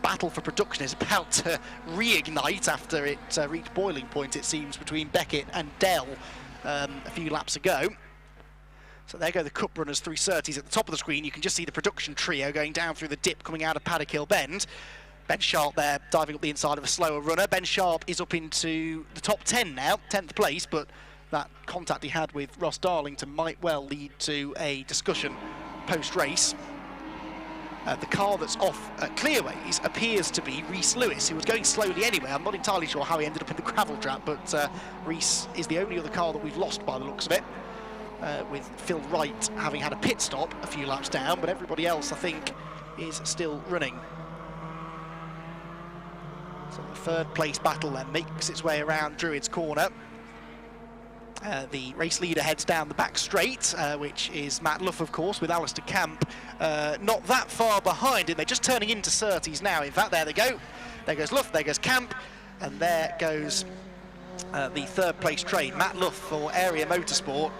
battle for production is about to reignite after it reached boiling point, it seems, between Beckett and Dell a few laps ago. So there go the Cup runners through Surtees. At the top of the screen, you can just see the production trio going down through the dip coming out of Paddock Hill Bend. Ben Sharp there diving up the inside of a slower runner. Ben Sharp is up into the top 10 now, 10th place, but that contact he had with Ross Darlington might well lead to a discussion post-race. The car that's off at Clearways appears to be Rhys Lewis, who was going slowly anyway. I'm not entirely sure how he ended up in the gravel trap, but Rhys is the only other car that we've lost by the looks of it, with Phil Wright having had a pit stop a few laps down, but everybody else, I think, is still running. So the 3rd place battle then makes its way around Druids Corner. The race leader heads down the back straight, which is Matt Luff, of course, with Alistair Camp not that far behind, and they're just turning into Surtees now. In fact, there they go. There goes Luff, there goes Camp, and there goes the 3rd place train. Matt Luff for Area Motorsport.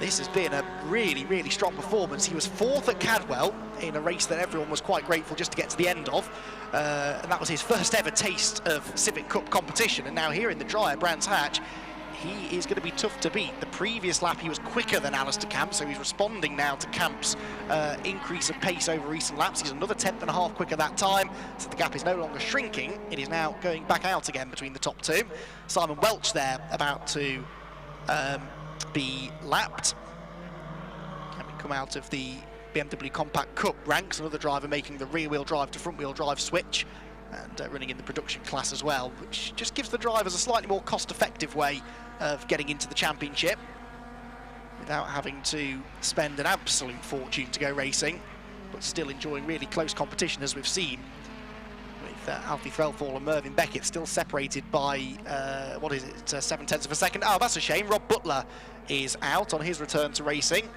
This has been a really strong performance. He was 4th at Cadwell in a race that everyone was quite grateful just to get to the end of, and that was his first ever taste of Civic Cup competition, and now here in the dry at Brands Hatch, he is going to be tough to beat. The previous lap he was quicker than Alistair Camp, so he's responding now to Camp's increase of pace over recent laps. He's another 10.5 quicker that time, so the gap is no longer shrinking. It is now going back out again between the top two. Simon Welch there about to be lapped. Having come out of the BMW Compact Cup ranks, another driver making the rear-wheel drive to front-wheel drive switch and running in the production class as well, which just gives the drivers a slightly more cost-effective way of getting into the championship without having to spend an absolute fortune to go racing, but still enjoying really close competition, as we've seen, with Alfie Threlfall and Mervyn Beckett still separated by, 7/10 of a second. Oh, that's a shame. Rob Butler is out on his return to racing.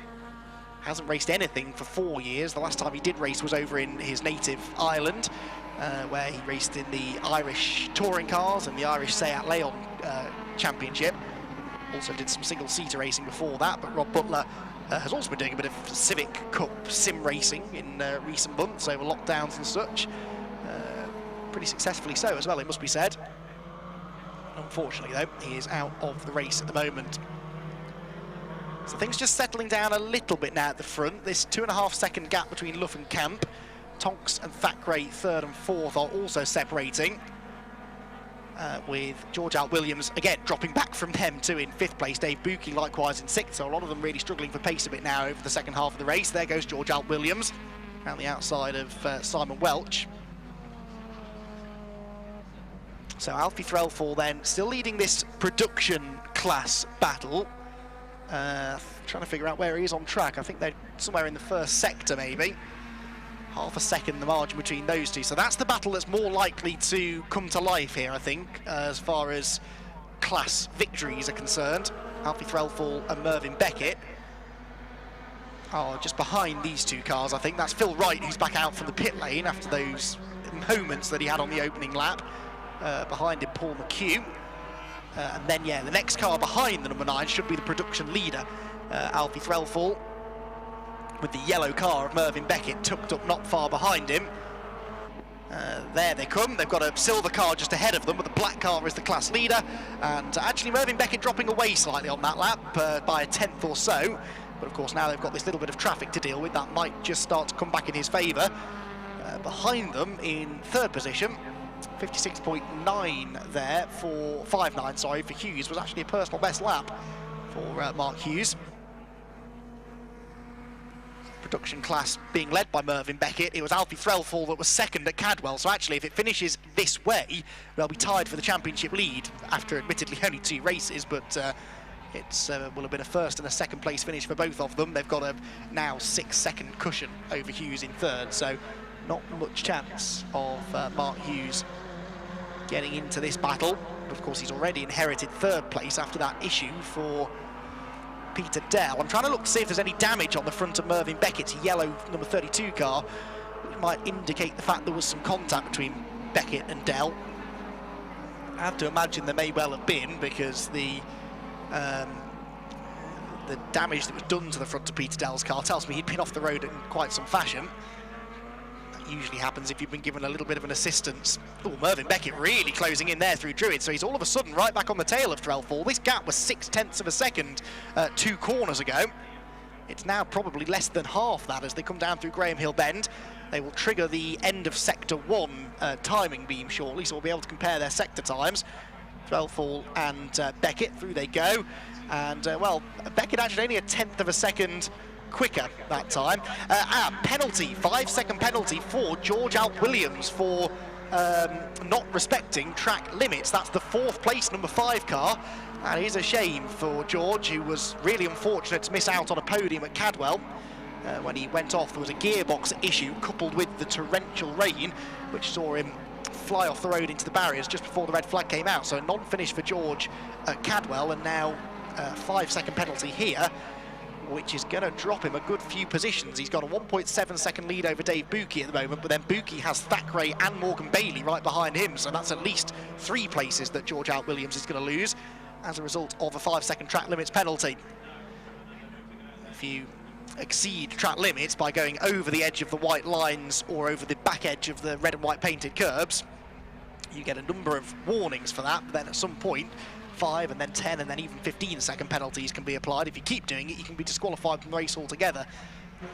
Hasn't raced anything for 4 years. The last time he did race was over in his native Ireland, where he raced in the Irish touring cars and the Irish Seat Leon Championship. Also did some single-seater racing before that, but Rob Butler has also been doing a bit of Civic Cup sim racing in recent months over lockdowns and such. Pretty successfully so as well, it must be said. Unfortunately, though, he is out of the race at the moment. So things just settling down a little bit now at the front. This 2.5 second gap between Luff and Camp. Tonks and Thackeray, 3rd and 4th, are also separating. With George Alt Williams, again, dropping back from them too in 5th place. Dave Buki likewise in 6th, so a lot of them really struggling for pace a bit now over the second half of the race. There goes George Alt Williams, around the outside of Simon Welch. So Alfie Threlfall then still leading this production class battle. Trying to figure out where he is on track. I think they're somewhere in the first sector maybe. Half a second the margin between those two. So that's the battle that's more likely to come to life here, I think, as far as class victories are concerned. Alfie Threlfall and Mervyn Beckett are just behind these two cars, I think. That's Phil Wright, who's back out from the pit lane after those moments that he had on the opening lap. Behind him, Paul McHugh. And then, yeah, the next car behind the number 9 should be the production leader, Alfie Threlfall, with the yellow car of Mervyn Beckett tucked up not far behind him. There they come. They've got a silver car just ahead of them, but the black car is the class leader. And actually Mervyn Beckett dropping away slightly on that lap by a 10th or so. But of course now they've got this little bit of traffic to deal with. That might just start to come back in his favour. Behind them in 3rd position, 56.9 there for 5.9, sorry, for Hughes, was actually a personal best lap for Mark Hughes. Production class being led by Mervyn Beckett. It was Alfie Threlfall that was 2nd at Cadwell, so actually if it finishes this way, they'll be tied for the championship lead after admittedly only 2 races, but it will have been a 1st and a 2nd place finish for both of them. They've got a now 6-second cushion over Hughes in 3rd, so not much chance of Mark Hughes getting into this battle. But of course he's already inherited 3rd place after that issue for Peter Dell. I'm trying to look to see if there's any damage on the front of Mervyn Beckett's yellow number 32 car, which might indicate the fact there was some contact between Beckett and Dell. I have to imagine there may well have been, because the damage that was done to the front of Peter Dell's car tells me he'd been off the road in quite some fashion. Usually happens if you've been given a little bit of an assistance. Oh, Mervyn Beckett really closing in there through Druid, so he's all of a sudden right back on the tail of Threlfall. This gap was 0.6 of a second 2 corners ago. It's now probably less than half that as they come down through Graham Hill Bend. They will trigger the end of Sector 1 timing beam shortly, so we'll be able to compare their sector times. Threlfall and Beckett, through they go. And, well, Beckett actually only a 1/10 of a second quicker that time. Penalty, 5-second penalty for George Alt Williams for not respecting track limits. That's the 4th place number 5 car. That is a shame for George, who was really unfortunate to miss out on a podium at Cadwell. When he went off, there was a gearbox issue coupled with the torrential rain, which saw him fly off the road into the barriers just before the red flag came out. So a non-finish for George at Cadwell, and now a 5-second penalty here, which is going to drop him a good few positions. He's got a 1.7 second lead over Dave Buki at the moment, but then Buki has Thackeray and Morgan Bailey right behind him, so that's at least 3 places that George Alt Williams is going to lose as a result of a 5-second track limits penalty. If you exceed track limits by going over the edge of the white lines or over the back edge of the red and white painted curbs, you get a number of warnings for that, but then at some point 5 and then 10 and then even 15-second penalties can be applied. If you keep doing it, you can be disqualified from the race altogether.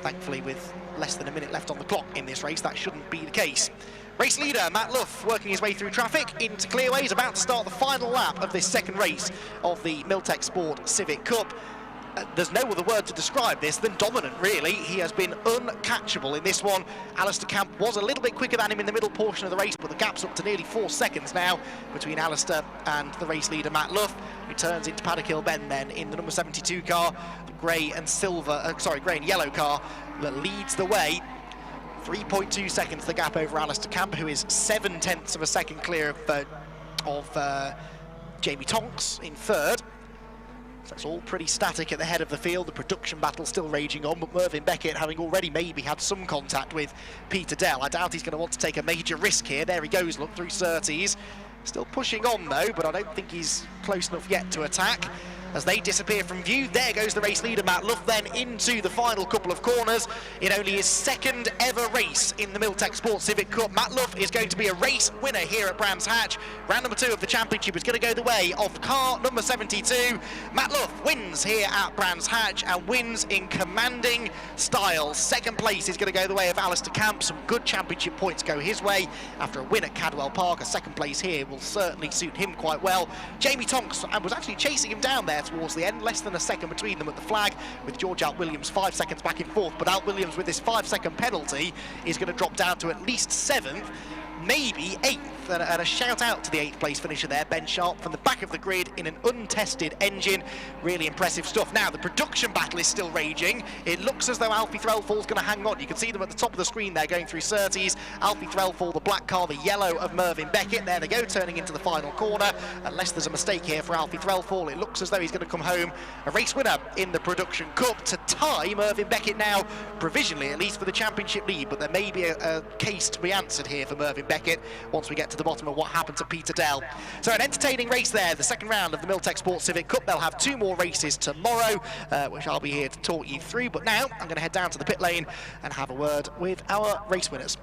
Thankfully, with less than a minute left on the clock in this race, that shouldn't be the case. Race leader Matt Luff working his way through traffic into clearways, about to start the final lap of this 2nd race of the Miltek Sport Civic Cup. there's no other word to describe this than dominant, really. He has been uncatchable in this one. Alistair Camp was a little bit quicker than him in the middle portion of the race, but the gap's up to nearly 4 seconds now between Alistair and the race leader Matt Luff, who turns into Paddock Hill Bend then in the number 72 car, the grey and yellow car that leads the way. 3.2 seconds the gap over Alistair Camp, who is 0.7 of a second clear of Jamie Tonks in third. So it's all pretty static at the head of the field. The production battle still raging on, but Mervyn Beckett, having already maybe had some contact with Peter Dell, I doubt he's going to want to take a major risk here. There he goes, look, through Surtees. Still pushing on though, but I don't think he's close enough yet to attack. As they disappear from view, there goes the race leader Matt Luff then into the final couple of corners in only his second ever race in the Miltek Sports Civic Cup. Matt Luff is going to be a race winner here at Brands Hatch. Round number 2 of the championship is going to go the way of car number 72. Matt Luff wins here at Brands Hatch and wins in commanding style. Second place is going to go the way of Alistair Camp. Some good championship points go his way after a win at Cadwell Park. A second place here will certainly suit him quite well. Jamie Tonks was actually chasing him down there towards the end, less than a second between them at the flag, with George Alt Williams 5 seconds back in fourth, but Alt Williams with this 5-second penalty is going to drop down to at least 7th, maybe 8th, and a shout out to the 8th place finisher there, Ben Sharp, from the back of the grid in an untested engine. Really impressive stuff. Now the production battle is still raging. It looks as though Alfie Threlfall's going to hang on. You can see them at the top of the screen there going through Surtees. Alfie Threlfall, the black car, the yellow of Mervyn Beckett. There they go, turning into the final corner. Unless there's a mistake here for Alfie Threlfall, it looks as though he's going to come home a race winner in the Production Cup to tie Mervyn Beckett now, provisionally at least, for the championship lead. But there may be a case to be answered here for Mervyn Beckett once we get to the bottom of what happened to Peter Dell. So an entertaining race there, the second round of the Miltek Sports Civic Cup. They'll have 2 more races tomorrow, which I'll be here to talk you through. But now I'm going to head down to the pit lane and have a word with our race winners.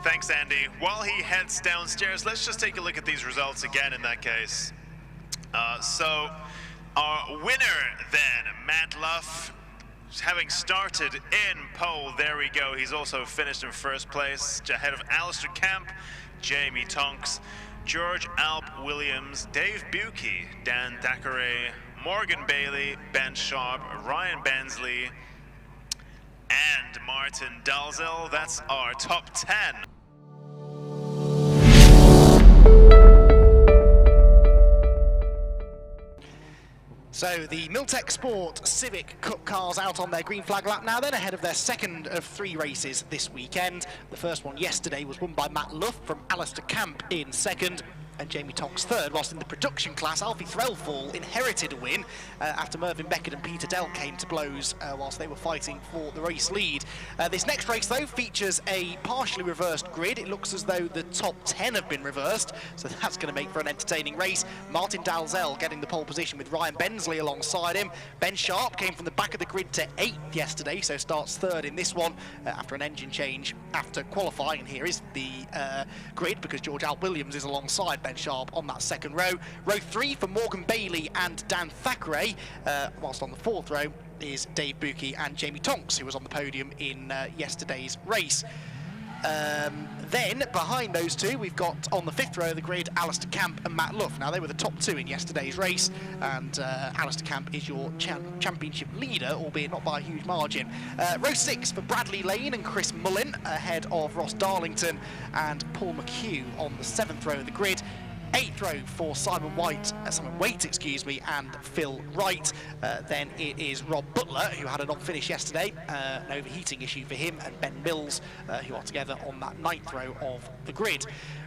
Thanks, Andy. While he heads downstairs, let's just take a look at these results again in that case. So our winner then, Matt Luff, having started in pole, there we go. He's also finished in first place, ahead of Alistair Camp, Jamie Tonks, George Alp Williams, Dave Buki, Dan Thackeray, Morgan Bailey, Ben Sharp, Ryan Bensley, and Martin Dalzell. That's our top 10. So the Miltek Sport Civic Cup cars out on their green flag lap now then, ahead of their second of 3 races this weekend. The first one yesterday was won by Matt Luff from Alistair Camp in second, and Jamie Tonks third, whilst in the production class, Alfie Threlfall inherited a win after Mervyn Beckett and Peter Dell came to blows whilst they were fighting for the race lead. This next race, though, features a partially reversed grid. It looks as though the top 10 have been reversed, so that's going to make for an entertaining race. Martin Dalzell getting the pole position with Ryan Bensley alongside him. Ben Sharp came from the back of the grid to 8th yesterday, so starts third in this one after an engine change after qualifying. And here is the grid, because George Alp Williams is alongside Ben Sharp on that second row. Row 3 for Morgan Bailey and Dan Thackeray, whilst on the 4th row is Dave Buki and Jamie Tonks, who was on the podium in yesterday's race. Then behind those 2 we've got on the 5th row of the grid Alistair Camp and Matt Luff. Now they were the top 2 in yesterday's race, and Alistair Camp is your championship leader, albeit not by a huge margin. Row 6 for Bradley Lane and Chris Mullin, ahead of Ross Darlington and Paul McHugh on the 7th row of the grid. 8th row for Simon Waite, and Phil Wright. Then it is Rob Butler, who had an on-finish yesterday, an overheating issue for him, and Ben Mills, who are together on that 9th row of the grid.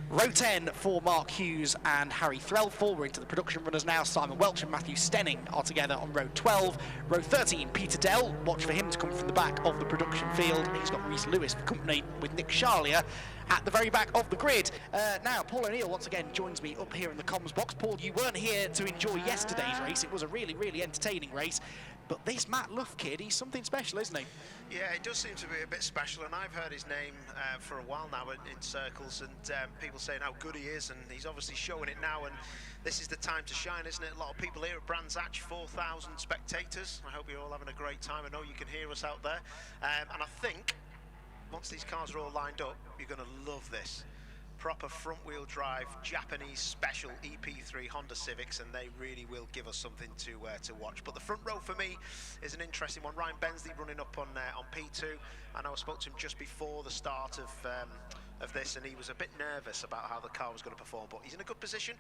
Row 10 for Mark Hughes and Harry Threlfall. We're into the production runners now. Simon Welch and Matthew Stenning are together on row 12. Row 13, Peter Dell. Watch for him to come from the back of the production field. He's got Rhys Lewis for company, with Nick Charlier at the very back of the grid. Now, Paul O'Neill once again joins me up here in the comms box. Paul, you weren't here to enjoy yesterday's race. It was a really, really entertaining race. But this Matt Luff kid, he's something special, isn't he? Yeah, it does seem to be a bit special, and I've heard his name for a while now in circles, and people saying how good he is, and he's obviously showing it now, and this is the time to shine, isn't it? A lot of people here at Brands Hatch, 4,000 spectators. I hope you're all having a great time. I know you can hear us out there, and I think once these cars are all lined up, you're going to love this. proper front-wheel drive Japanese special EP3 Honda Civics, and they really will give us something to watch. But the front row for me is an interesting one. Ryan Bensley running up on P2. I know I spoke to him just before the start of this, and he was a bit nervous about how the car was going to perform, but he's in a good position.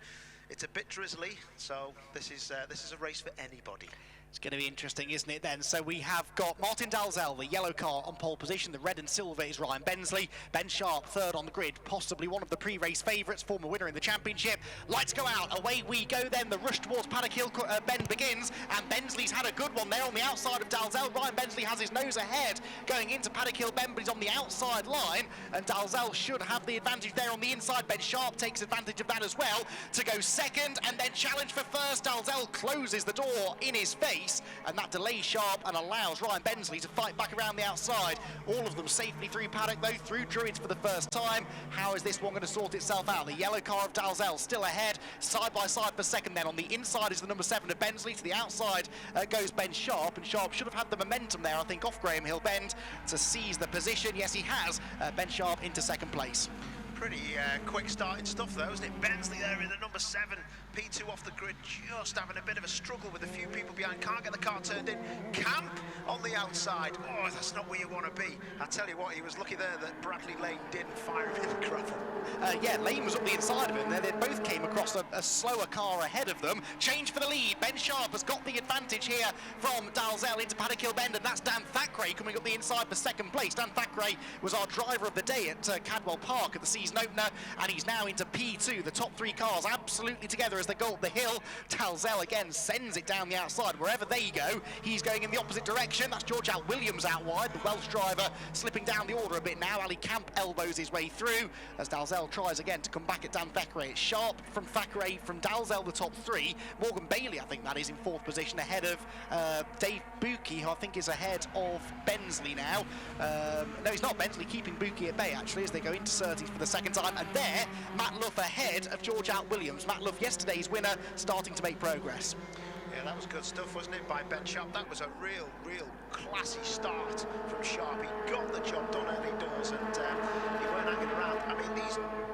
It's a bit drizzly, so this is a race for anybody. It's going to be interesting, isn't it, then? So we have got Martin Dalzell, the yellow car, on pole position. The red and silver is Ryan Bensley. Ben Sharp, third on the grid, possibly one of the pre-race favourites, former winner in the championship. Lights go out, away we go then. The rush towards Paddock Hill Bend begins, and Bensley's had a good one there on the outside of Dalzell. Ryan Bensley has his nose ahead going into Paddock Hill Bend, but he's on the outside line, and Dalzell should have the advantage there on the inside. Ben Sharp takes advantage of that as well to go second, and then challenge for first. Dalzell closes the door in his face, and that delays Sharp and allows Ryan Bensley to fight back around the outside. All of them safely through Paddock, though, through Druids for the first time. How is this one going to sort itself out? The yellow car of Dalzell still ahead, side by side for second then. On the inside is the number 7 of Bensley. To the outside goes Ben Sharp, and Sharp should have had the momentum there, I think, off Graham Hill Bend to seize the position. Yes, he has. Ben Sharp into second place. Pretty quick starting stuff though, isn't it? Bensley there in the number 7, P2 off the grid, just having a bit of a struggle with a few people behind, can't get the car turned in. Camp on the outside, oh, that's not where you want to be. I tell you what, he was lucky there that Bradley Lane didn't fire him in the gravel. Yeah, Lane was up the inside of him there. They both came across a slower car ahead of them. Change for the lead. Ben Sharp has got the advantage here from Dalzell into Paddock Hill Bend, and that's Dan Thackeray coming up the inside for second place. Dan Thackeray was our driver of the day at Cadwell Park at the season opener, and he's now into P2. The top 3 cars absolutely together as they go up the hill. Dalzell again sends it down the outside. Wherever they go, he's going in the opposite direction. That's George Al Williams out wide, the Welsh driver, slipping down the order a bit now. Ali Camp elbows his way through as Dalzell tries again to come back at Dan Thackeray. It's Sharp from Thackeray from Dalzell, the top 3. Morgan Bailey, I think that is, in 4th position ahead of Dave Buki, who I think is ahead of Bensley now. No, he's not. Bensley keeping Buki at bay, actually, as they go into Surtees for the second time. And there, Matt Luff ahead of George Al Williams. Matt Luff, yesterday's winner, starting to make progress. Yeah, that was good stuff, wasn't it, by Ben Sharp? That was a real classy start from Sharp. He got the job done early doors, and he weren't hanging around. I mean,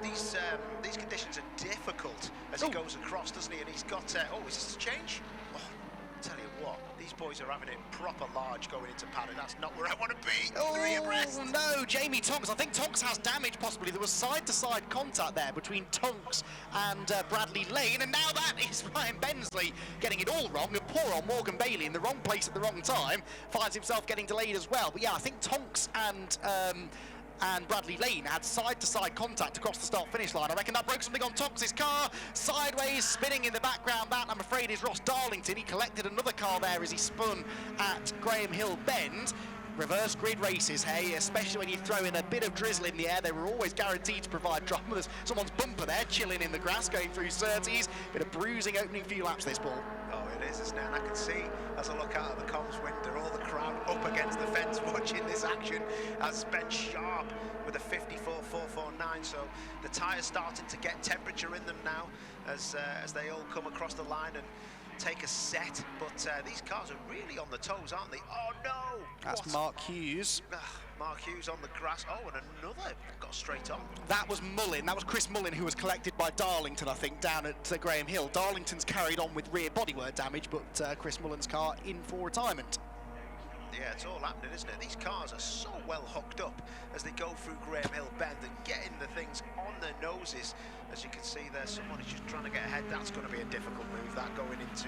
these conditions are difficult as he goes across, doesn't he? And he's got, is this a change? Oh, I tell you what, these boys are having it proper large going into Paddock. That's not where I want to be. Oh, 3 abreast. No, Jamie Tonks. I think Tonks has damage, possibly. There was side-to-side contact there between Tonks and Bradley Lane, and now that is Ryan Bensley getting it all wrong, and poor old Morgan Bailey in the wrong place at the wrong time finds himself getting delayed as well. But yeah, I think Tonks and Bradley Lane had side-to-side contact across the start-finish line. I reckon that broke something on Tonks' car. Sideways, spinning in the background, that, I'm afraid, is Ross Darlington. He collected another car there as he spun at Graham Hill Bend. Reverse grid races, hey, especially when you throw in a bit of drizzle in the air. They were always guaranteed to provide drama. There's someone's bumper there, chilling in the grass, going through Surtees. Bit of bruising opening few laps this ball. Oh, it is, isn't it? And I can see, as I look out of the comms window, all the crowd up against the fence watching this action as Ben Sharp with a 54.449. So the tyres starting to get temperature in them now as they all come across the line and take a set, but these cars are really on the toes, aren't they? Oh no! That's Mark Hughes. Mark Hughes on the grass. Oh, and another got straight on. That was Mullin. That was Chris Mullin, who was collected by Darlington, I think, down at Graham Hill. Darlington's carried on with rear bodywork damage, but Chris Mullin's car in for retirement. Yeah, it's all happening, isn't it? These cars are so well hooked up as they go through Graham Hill Bend and getting the things on their noses. As you can see there, someone is just trying to get ahead. That's going to be a difficult move, that, going into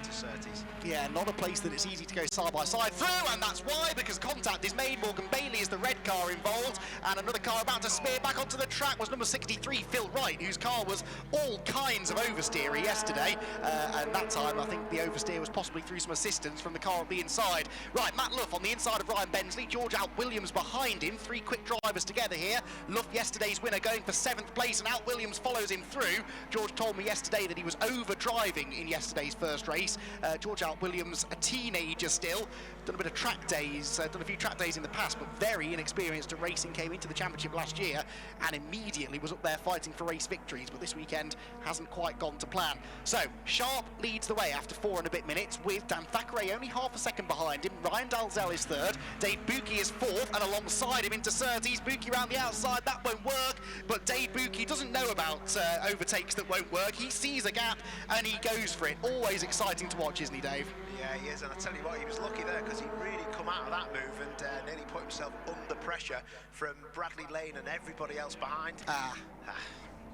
Surtees. Yeah, not a place that it's easy to go side by side through, and that's why, because contact is made. Morgan Bailey is the red car involved, and another car about to spear back onto the track was number 63, Phil Wright, whose car was all kinds of oversteery yesterday, and that time I think the oversteer was possibly through some assistance from the car on the inside. Right, Matt Luff on the inside of Ryan Bensley, George Al Williams behind him, 3 quick drivers together here. Luff, yesterday's winner, going for 7th place, and Al Williams Williams follows him through. George told me yesterday that he was over-driving in yesterday's first race. George Hart Williams, a teenager still, done a bit of track days, done a few track days in the past, but very inexperienced at racing, came into the championship last year and immediately was up there fighting for race victories, but this weekend hasn't quite gone to plan. So, Sharp leads the way after 4 and a bit minutes, with Dan Thackeray only half a second behind him. Ryan Dalzell is third, Dave Buki is fourth, and alongside him into Surtees. Buki around the outside, that won't work, but Dave Buki doesn't know about overtakes that won't work. He sees a gap and he goes for it. Always exciting to watch, isn't he, Dave? Yeah, he is, and I tell you what, he was lucky there because he really come out of that move and nearly put himself under pressure from Bradley Lane and everybody else behind.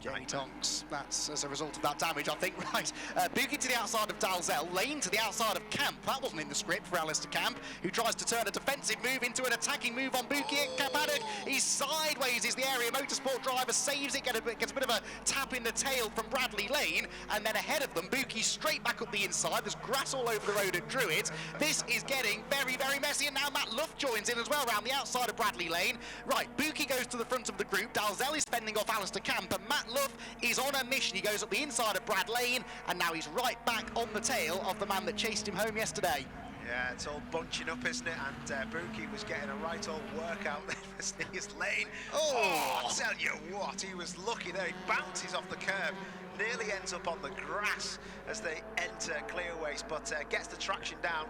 Jamie Tonks, that's as a result of that damage, I think. Right, Buki to the outside of Dalzell, Lane to the outside of Camp. That wasn't in the script for Alistair Camp, who tries to turn a defensive move into an attacking move on Buki. Camp Haddock, he's sideways, is the area motorsport driver, saves it, gets a bit of a tap in the tail from Bradley Lane, and then ahead of them, Buki straight back up the inside. There's grass all over the road at Druids. This is getting very, very messy, and now Matt Luff joins in as well around the outside of Bradley Lane. Right, Buki goes to the front of the group, Dalzell is fending off Alistair Camp, and Matt Luff is on a mission. He goes up the inside of Brad Lane, and now he's right back on the tail of the man that chased him home yesterday. Yeah, it's all bunching up, isn't it? And Buki was getting a right old workout there for Sneers Lane. Oh, I tell you what, he was lucky there. He bounces off the curb, nearly ends up on the grass as they enter clearways, but gets the traction down,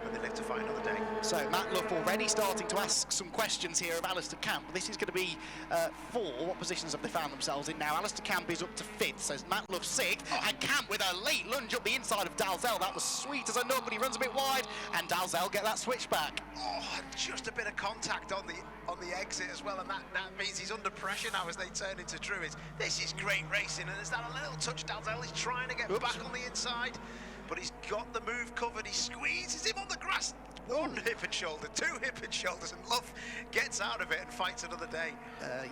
and they live to fight another day. So Matt Luff already starting to ask some questions here of Alistair Camp. This is going to be what positions have they found themselves in now? Alistair Camp is up to 5th, so Matt Luff 6th, and Camp with a late lunge up the inside of Dalzell. That was sweet as a nut, but he runs a bit wide, and Dalzell get that switch back. Oh, just a bit of contact on the exit as well, and that means he's under pressure now as they turn into Druids. This is great racing, and is that a little touch? Dalzell is trying to get back on the inside, but he's got the move covered. He squeezes him on the grass. One hip and shoulder, 2 hip and shoulders, and Luff gets out of it and fights another day.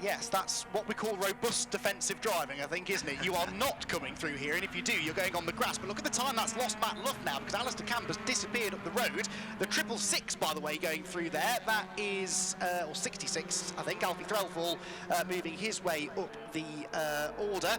Yes, that's what we call robust defensive driving, I think, isn't it? You are not coming through here, and if you do, you're going on the grass. But look at the time that's lost Matt Luff now, because Alistair Camp has disappeared up the road. The 666, by the way, going through there, that is, or 66, I think, Alfie Threlfall moving his way up the order.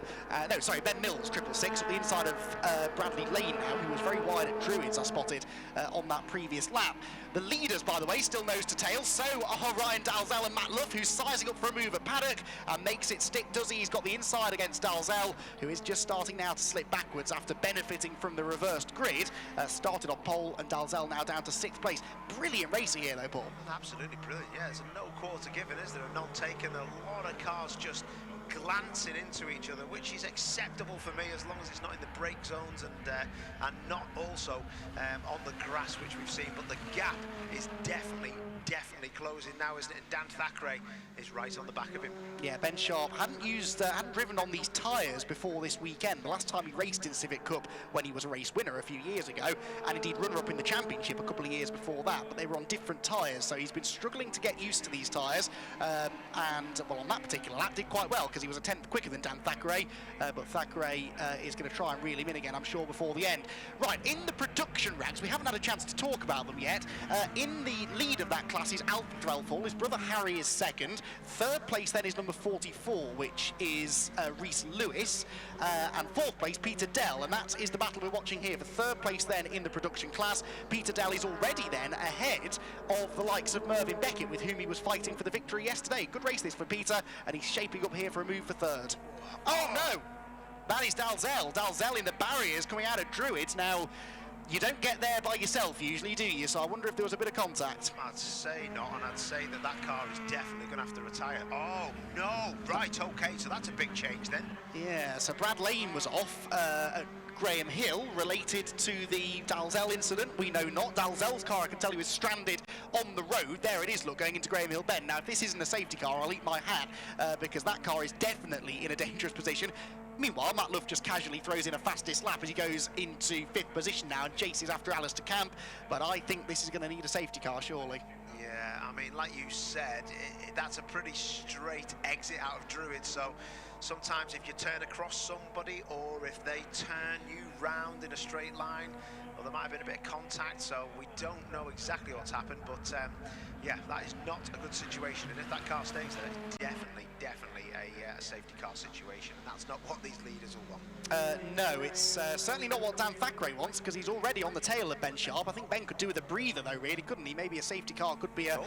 No, sorry, Ben Mills, 666, up the inside of Bradley Lane now, who was very wide at Druids, I spotted on that previous lap. The leaders, by the way, still nose to tail. So are Ryan Dalzell and Matt Luff, who's sizing up for a move at Paddock and makes it stick, does he? He's got the inside against Dalzell, who is just starting now to slip backwards after benefiting from the reversed grid. Started on pole, and Dalzell now down to 6th place. Brilliant racing here, though, Paul. Absolutely brilliant, yeah. There's no quarter given, is there? A non-taken. A lot of cars just glancing into each other, which is acceptable for me as long as it's not in the brake zones and not also on the grass, which we've seen. But the gap is definitely closing now, isn't it? And Dan Thackeray is right on the back of him. Yeah, Ben Sharp hadn't driven on these tyres before this weekend. The last time he raced in Civic Cup when he was a race winner a few years ago, and indeed runner-up in the championship a couple of years before that, but they were on different tyres, so he's been struggling to get used to these tyres, and well, on that particular lap did quite well because he was a 10th quicker than Dan Thackeray, but Thackeray is going to try and reel him in again, I'm sure, before the end. Right, in the production ranks, we haven't had a chance to talk about them yet. In the lead of that class is Alfie Threlfall. His brother Harry is 2nd. 3rd place then is number 44, which is Reese Lewis, and 4th place Peter Dell, and that is the battle we're watching here for 3rd place then in the production class. Peter Dell is already then ahead of the likes of Mervyn Beckett, with whom he was fighting for the victory yesterday. Good race this for Peter, and he's shaping up here for a move for 3rd. Oh no! That is Dalzell. Dalzell in the barriers coming out of Druids. Now, you don't get there by yourself usually, do you? So I wonder if there was a bit of contact. I'd say not, and I'd say that car is definitely going to have to retire. Oh, no. Right, OK, so that's a big change then. Yeah, so Brad Lane was off at Graham Hill, related to the Dalzell incident. We know not. Dalzell's car, I can tell you, is stranded on the road. There it is, look, going into Graham Hill Bend. Now, if this isn't a safety car, I'll eat my hat, because that car is definitely in a dangerous position. Meanwhile, Matt Luff just casually throws in a fastest lap as he goes into 5th position now and chases after Alistair Camp. But I think this is going to need a safety car, surely. Yeah, I mean, like you said, that's a pretty straight exit out of Druid. So sometimes if you turn across somebody, or if they turn you round in a straight line, well, there might have been a bit of contact. So we don't know exactly what's happened. But yeah, that is not a good situation. And if that car stays there, it's definitely a safety car situation, and that's not what these leaders will want. No, it's certainly not what Dan Thackeray wants, because he's already on the tail of Ben Sharp. I think Ben could do with a breather, though, really, couldn't he? Maybe a safety car could be a...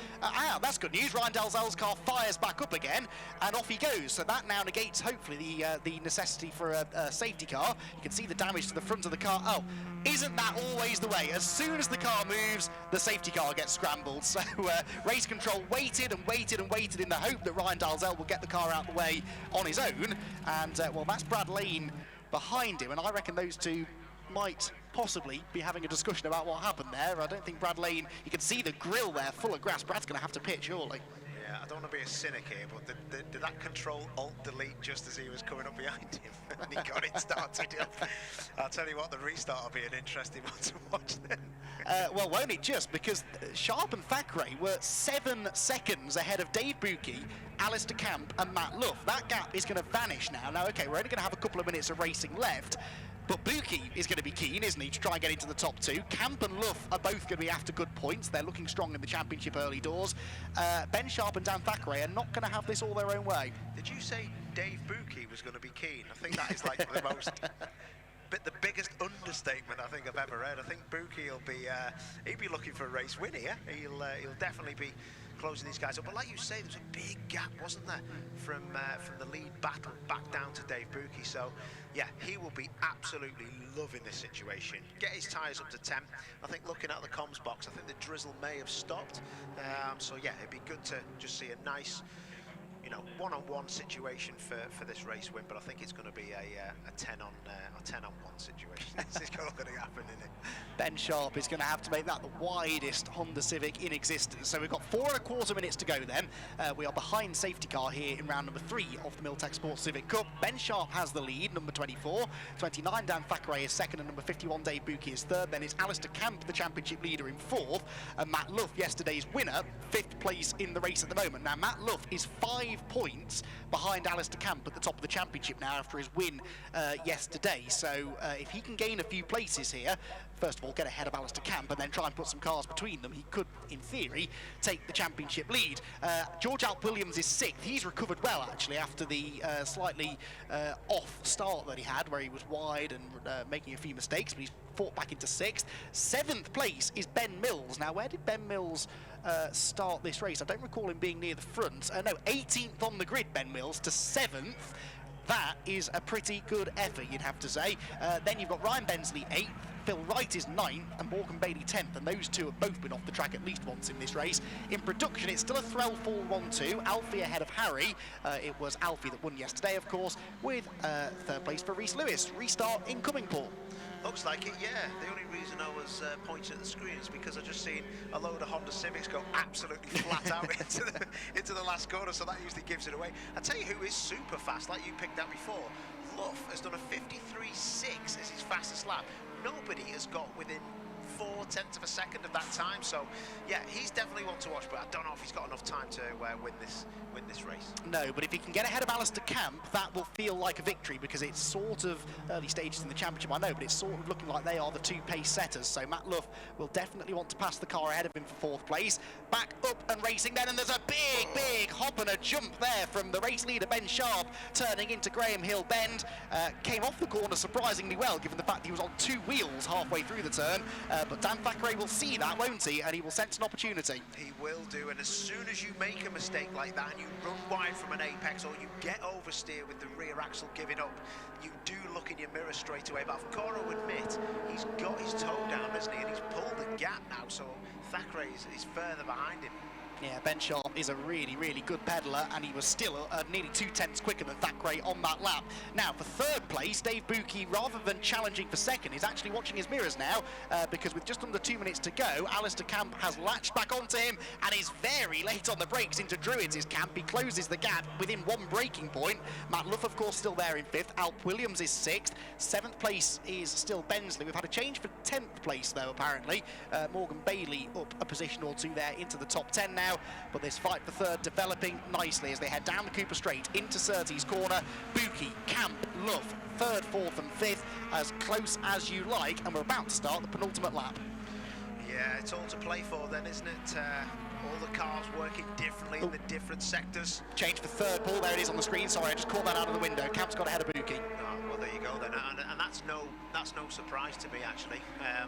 that's good news. Ryan Dalzell's car fires back up again, and off he goes. So that now negates, hopefully, the necessity for a safety car. You can see the damage to the front of the car. Oh, isn't that always the way? As soon as the car moves, the safety car gets scrambled. So race control waited and waited and waited in the hope that Ryan Dalzell will get the car out of the way on his own. And, well, that's Brad Lane behind him, and I reckon those two might possibly be having a discussion about what happened there. I don't think Brad Lane, you can see the grill there full of grass. Brad's going to have to pit, surely. Yeah, I don't want to be a cynic here, but did that control alt-delete just as he was coming up behind him and he got it started up? I'll tell you what, the restart will be an interesting one to watch then. Well, won't it just, because Sharp and Thackeray were 7 seconds ahead of Dave Bucke, Alistair Camp and Matt Luff. That gap is going to vanish now. Now, okay, we're only going to have a couple of minutes of racing left, but Bucke is going to be keen, isn't he, to try and get into the top 2. Camp and Luff are both going to be after good points. They're looking strong in the championship early doors. Ben Sharp and Dan Thackeray are not going to have this all their own way. Did you say Dave Bucke was going to be keen? I think that is like the most... the biggest understatement I think I've ever heard. I think Bucke he'll be looking for a race win here. He'll definitely be closing these guys up. But like you say, there's a big gap, wasn't there, from the lead battle back down to Dave Bucke. So yeah, he will be absolutely loving this situation. Get his tyres up to 10. I think looking at the comms box, I think the drizzle may have stopped. So yeah, it'd be good to just see a nice, you know, one-on-one situation for this race win, but I think it's going to be a 10-on-1 situation. This is going to happen, isn't it? Ben Sharp is going to have to make that the widest Honda Civic in existence. So we've got 4.25 minutes to go then. We are behind safety car here in round number 3 of the Miltek Sports Civic Cup. Ben Sharp has the lead, number 24. 29, Dan Thackeray is second, and number 51, Dave Bucke is third. Then it's Alistair Camp, the championship leader, in 4th. And Matt Luff, yesterday's winner, 5th place in the race at the moment. Now, Matt Luff is 5 points behind Alistair Camp at the top of the championship now after his win yesterday. So if he can gain a few places here, first of all get ahead of Alistair Camp and then try and put some cars between them, he could in theory take the championship lead. George Alp Williams is 6th. He's recovered well actually after the slightly off start that he had where he was wide and making a few mistakes, but he's fought back into 6th. 7th place is Ben Mills. Now where did Ben Mills start this race? I don't recall him being near the front. No, 18th on the grid, Ben Mills, to 7th. That is a pretty good effort, you'd have to say. Then you've got Ryan Bensley 8th, Phil Wright is 9th, and Morgan Bailey 10th, and those two have both been off the track at least once in this race. In production, it's still a Threlfall 1-2, Alfie ahead of Harry. It was Alfie that won yesterday, of course, with 3rd place for Rhys Lewis. Restart incoming, Paul. Looks like it, yeah. The only reason I was pointing at the screen is because I just seen a load of Honda Civics go absolutely flat out into the last corner, so that usually gives it away. I tell you who is super fast, like you picked out before. Luff has done a 53.6 as his fastest lap. Nobody has got within 0.4 of a second of that time, so yeah, he's definitely one to watch, but I don't know if he's got enough time to win this race. No, but if he can get ahead of Alistair Camp, that will feel like a victory, because it's sort of early stages in the championship, I know, but it's sort of looking like they are the 2 pace setters, so Matt Luff will definitely want to pass the car ahead of him for 4th place. Back up and racing then, and there's a big hop and a jump there from the race leader Ben Sharp, turning into Graham Hill Bend. Came off the corner surprisingly well, given the fact he was on 2 wheels halfway through the turn, but Dan Thackeray will see that, won't he, and he will sense an opportunity. He will do, and as soon as you make a mistake like that and you run wide from an apex, or you get oversteer with the rear axle giving up, you do look in your mirror straight away. But I've got to admit, he's got his toe down, hasn't he, and he's pulled the gap now, so Thackeray is further behind him. Yeah, Ben Sharp is a really good peddler, and he was still nearly 2/10 quicker than Thackeray on that lap. Now, for 3rd place, Dave Bucke, rather than challenging for 2nd, is actually watching his mirrors now, because with just under 2 minutes to go, Alistair Camp has latched back onto him and is very late on the brakes into Druids' camp. He closes the gap within 1 braking point. Matt Luff, of course, still there in 5th. Alp Williams is 6th. 7th place is still Bensley. We've had a change for 10th place, though, apparently. Morgan Bailey up a position or 2 there into the top 10 now. But this fight for 3rd developing nicely as they head down the Cooper Straight into Surtees Corner. Bucke, Camp, Luff, 3rd, 4th and 5th, as close as you like, and we're about to start the penultimate lap. Yeah, it's all to play for then, isn't it? All the cars working differently in the different sectors. Change for third, Paul. There it is on the screen. Sorry, I just caught that out of the window. Camp's got ahead of Buki. Oh, well, there you go then, and that's no surprise to me actually.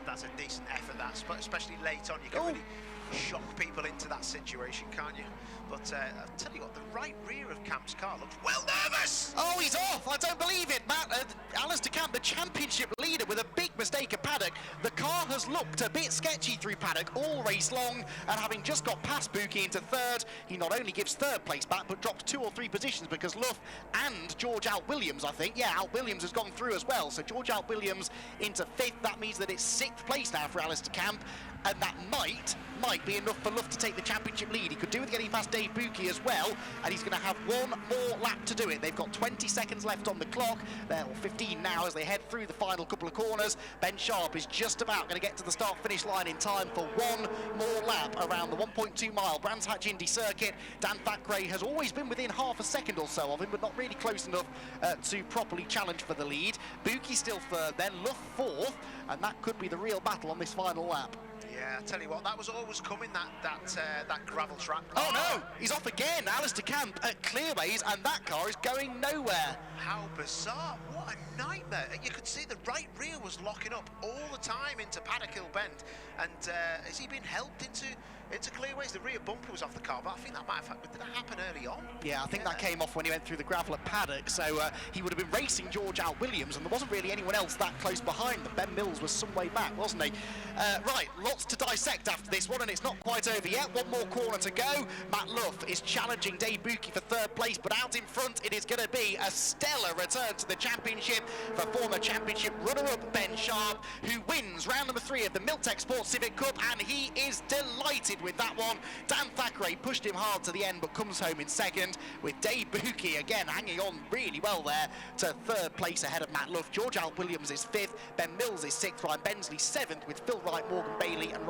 That's a decent effort, especially late on. You can really shock people into that situation, can't you? But I'll tell you what, the right rear of Camp's car looks well nervous. Oh, he's off! I don't believe it, Matt. Alistair Camp, the championship leader, with a big mistake at paddock. The car has looked a bit sketchy through paddock all race long, and having just got past Buki into third, he not only gives third place back, but drops 2 or 3 positions because Luff and George Alt Williams, I think, Alt Williams has gone through as well. So George Alt Williams into 5th. That means that it's 6th place now for Alistair Camp, and that might be enough for Luff to take the championship lead. He could do with getting past Dave Buki as well, and he's going to have 1 more lap to do it. They've got 20 seconds left on the clock. They're 15 now as they head through the final couple of corners. Ben Sharp is just about going to get to the start-finish line in time for 1 more lap around the 1.2 mile Brands Hatch Indy circuit. Dan Thackeray has always been within half a second or so of him, but not really close enough to properly challenge for the lead. Buki still third, then Luff 4th, and that could be the real battle on this final lap. Yeah, I tell you what, that was always coming, that gravel track. Oh no, he's off again. Alistair Camp at Clearways, and that car is going nowhere. How bizarre, what a nightmare. You could see the right rear was locking up all the time into Paddock Hill Bend, and has he been helped into Clearways? The rear bumper was off the car, but I think that might have happened. Did that happen early on? Yeah, I think that came off when he went through the gravel at Paddock, so he would have been racing George Alt Williams, and there wasn't really anyone else that close behind them. Ben Mills was some way back, wasn't he? Right, lots to dissect after this one, and it's not quite over yet. 1 more corner to go. Matt Luff is challenging Dave Buki for 3rd place, but out in front it is going to be a stellar return to the championship for former championship runner-up Ben Sharp, who wins round number 3 of the Miltek Sports Civic Cup, and he is delighted with that one. Dan Thackeray pushed him hard to the end, but comes home in 2nd, with Dave Buki again hanging on really well there to 3rd place ahead of Matt Luff. George Alt Williams is 5th, Ben Mills is 6th, Ryan Bensley 7th, with Phil Wright, Morgan Bailey and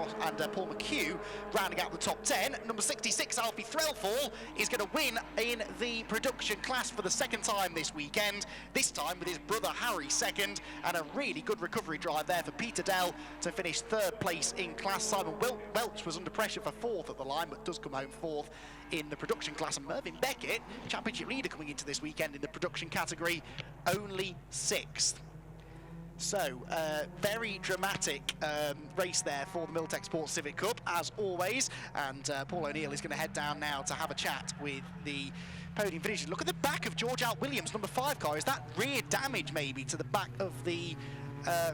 Paul McHugh rounding out the top 10. Number 66, Alfie Threlfall, is going to win in the production class for the 2nd time this weekend, this time with his brother Harry 2nd, and a really good recovery drive there for Peter Dell to finish 3rd place in class. Simon Welch was under pressure for 4th at the line, but does come home 4th in the production class, and Mervyn Beckett, championship leader coming into this weekend in the production category, only 6th. So, very dramatic race there for the Miltek Sports Civic Cup, as always, and Paul O'Neill is going to head down now to have a chat with the podium finishers. Look at the back of George Alt Williams, number 5 car. Is that rear damage maybe to the back of the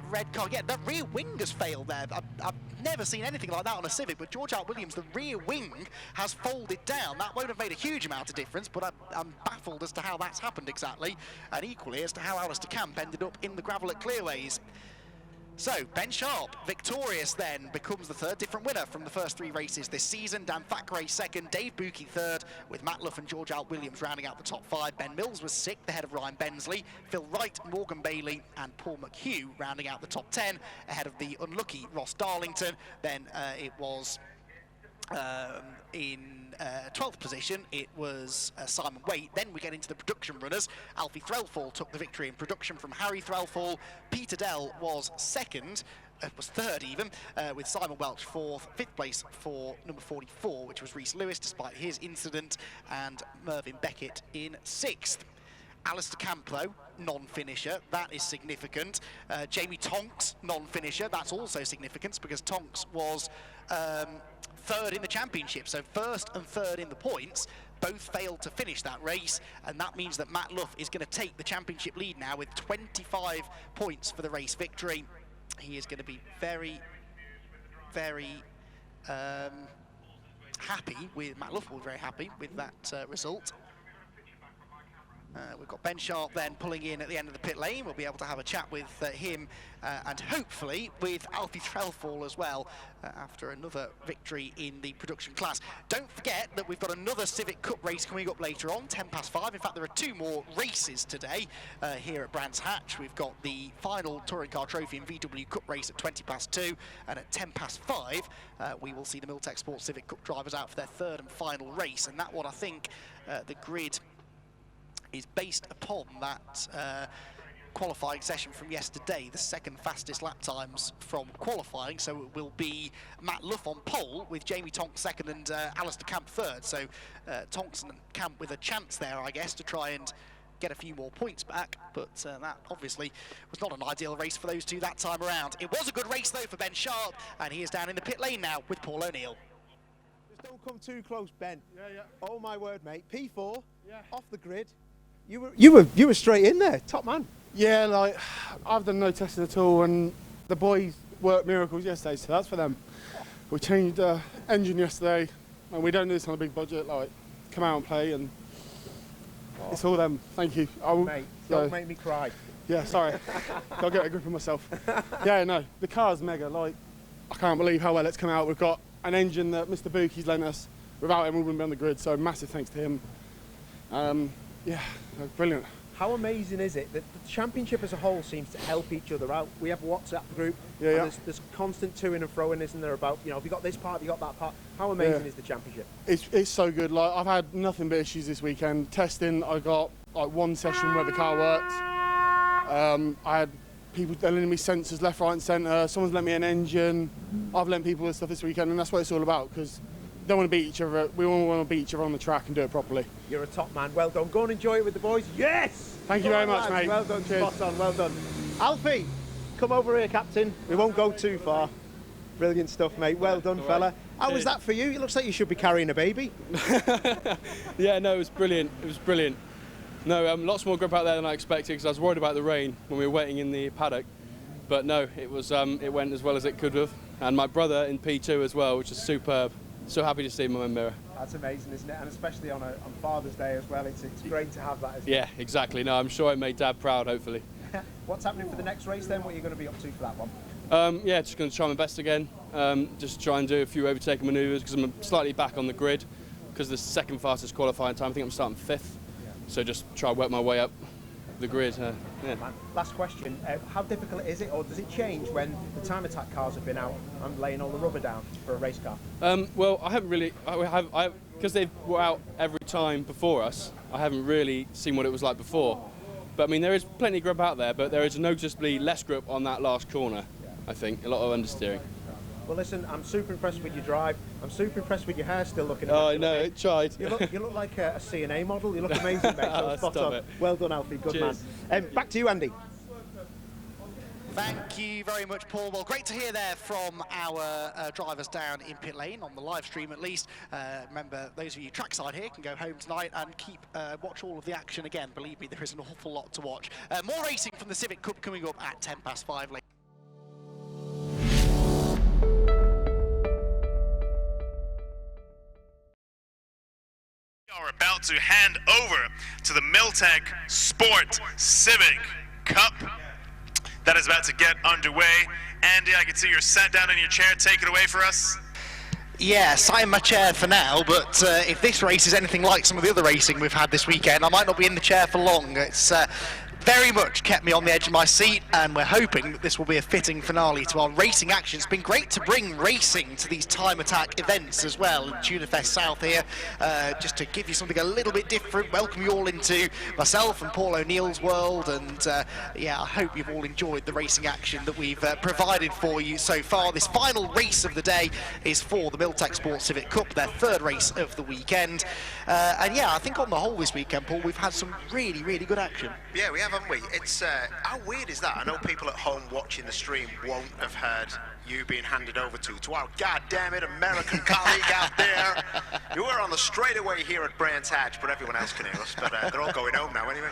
red car? Yeah, the rear wing has failed there. I've never seen anything like that on a Civic, but George Alt Williams, the rear wing has folded down. That won't have made a huge amount of difference, but I'm baffled as to how that's happened exactly, and equally as to how Alistair Camp ended up in the gravel at Clearways. So, Ben Sharp, victorious then, becomes the 3rd different winner from the first 3 races this season. Dan Thackeray 2nd, Dave Buki 3rd, with Matt Luff and George Alt Williams rounding out the top 5. Ben Mills was 6th, ahead of Ryan Bensley. Phil Wright, Morgan Bailey and Paul McHugh rounding out the top 10, ahead of the unlucky Ross Darlington. Then it was in 12th position, it was Simon Waite. Then we get into the production runners. Alfie Threlfall took the victory in production from Harry Threlfall. Peter Dell was 2nd, was 3rd even, with Simon Welch 4th. 5th place for number 44, which was Rhys Lewis, despite his incident, and Mervyn Beckett in 6th. Alistair Camp, though, non-finisher, that is significant. Jamie Tonks, non-finisher, that's also significant because Tonks was 3rd in the championship, so 1st and 3rd in the points. Both failed to finish that race, and that means that Matt Luff is going to take the championship lead now with 25 points for the race victory. He is going to be very, very happy with, Matt Luff will be very happy with that result. We've got Ben Sharp then pulling in at the end of the pit lane. We'll be able to have a chat with him and hopefully with Alfie Threlfall as well after another victory in the production class. Don't forget that we've got another Civic Cup race coming up later on, 5:10. In fact, there are 2 more races today here at Brands Hatch. We've got the final Touring Car Trophy and VW Cup race at 2:20, and at 5:10 we will see the Miltek Sports Civic Cup drivers out for their 3rd and final race, and that one I think the grid is based upon that qualifying session from yesterday, the second fastest lap times from qualifying, so it will be Matt Luff on pole with Jamie Tonks second and Alistair Camp third. So Tonks and Camp with a chance there, I guess, to try and get a few more points back, but that obviously was not an ideal race for those two that time around. It was a good race though for Ben Sharp, and he is down in the pit lane now with Paul O'Neill. Just don't come too close, Ben. Yeah. Oh my word, mate. P4, off the grid. You were straight in there, top man. Yeah, like I've done no testing at all, and the boys worked miracles yesterday, so that's for them. We changed the engine yesterday, and we don't do this on a big budget. Like, come out and play, and it's all them. Thank you. Mate, don't make me cry. Yeah, sorry. I'll get a grip of myself. Yeah, no, the car's mega. Like, I can't believe how well it's come out. We've got an engine that Mr. Buki's lent us. Without him, we wouldn't be on the grid. So massive thanks to him. Yeah, brilliant. How amazing is it that the championship as a whole seems to help each other out? We have a WhatsApp group. Yeah. There's constant toing and froing, isn't there? About, have you got this part? Have you got that part? How amazing is the championship? It's so good. Like, I've had nothing but issues this weekend. Testing, I got like one session where the car worked. I had people lending me sensors left, right, and centre. Someone's lent me an engine. I've lent people this stuff this weekend, and that's what it's all about. Because we don't want to beat each other. We all want to beat each other on the track and do it properly. You're a top man. Well done. Go and enjoy it with the boys. Yes. Thank you very much, mate. Well done. Cheers. Spot on. Well done. Alfie, come over here, Captain. We won't go too far. Brilliant stuff, mate. Well done, fella. How was that for you? It looks like you should be carrying a baby. Yeah, no, it was brilliant. It was brilliant. No, lots more grip out there than I expected because I was worried about the rain when we were waiting in the paddock. But no, it was it went as well as it could have. And my brother in P2 as well, which is superb. So happy to see him in mirror. That's amazing, isn't it? And especially on Father's Day as well. It's great to have that, isn't it? Yeah, exactly. No, I'm sure it made Dad proud, hopefully. What's happening for the next race then? What are you going to be up to for that one? Yeah, just going to try my best again. Just try and do a few overtaking manoeuvres because I'm slightly back on the grid because the second fastest qualifying time. I think I'm starting 5th. Yeah. So just try and work my way up the grid. Yeah. Last question. How difficult is it, or does it change when the time attack cars have been out and laying all the rubber down for a race car? Well, I haven't really, because they were out every time before us, I haven't really seen what it was like before. But I mean, there is plenty of grip out there, but there is noticeably less grip on that last corner, I think. A lot of understeering. Well, listen, I'm super impressed with your drive. I'm super impressed with your hair still looking. Oh, I know, it tried. You look like a CNA model. You look amazing, mate. So spot on. It. Well done, Alfie. Good Cheers. Man. Back to you, Andy. Thank you very much, Paul. Well, great to hear there from our drivers down in pit lane, on the live stream at least. Remember, those of you trackside here can go home tonight and watch all of the action again. Believe me, there is an awful lot to watch. More racing from the Civic Cup coming up at 5:10 later. We are about to hand over to the Miltek Sport Civic Cup that is about to get underway. Andy, I can see you're sat down in your chair. Take it away for us. Yes, I'm my chair for now, but if this race is anything like some of the other racing we've had this weekend, I might not be in the chair for long. It's very much kept me on the edge of my seat, and we're hoping that this will be a fitting finale to our racing action. It's been great to bring racing to these time attack events as well, Tunafest South here, just to give you something a little bit different, welcome you all into myself and Paul O'Neill's world, and yeah, I hope you've all enjoyed the racing action that we've provided for you so far. This final race of the day is for the Miltek Sport Civic Cup, their third race of the weekend, and yeah, I think on the whole this weekend, Paul, we've had some really, really good action. Yeah, we have, haven't we? It's how weird is that? I know people at home watching the stream won't have heard you being handed over to our goddammit American colleague out there. You were on the straightaway here at Brands Hatch, but everyone else can hear us. But they're all going home now anyway.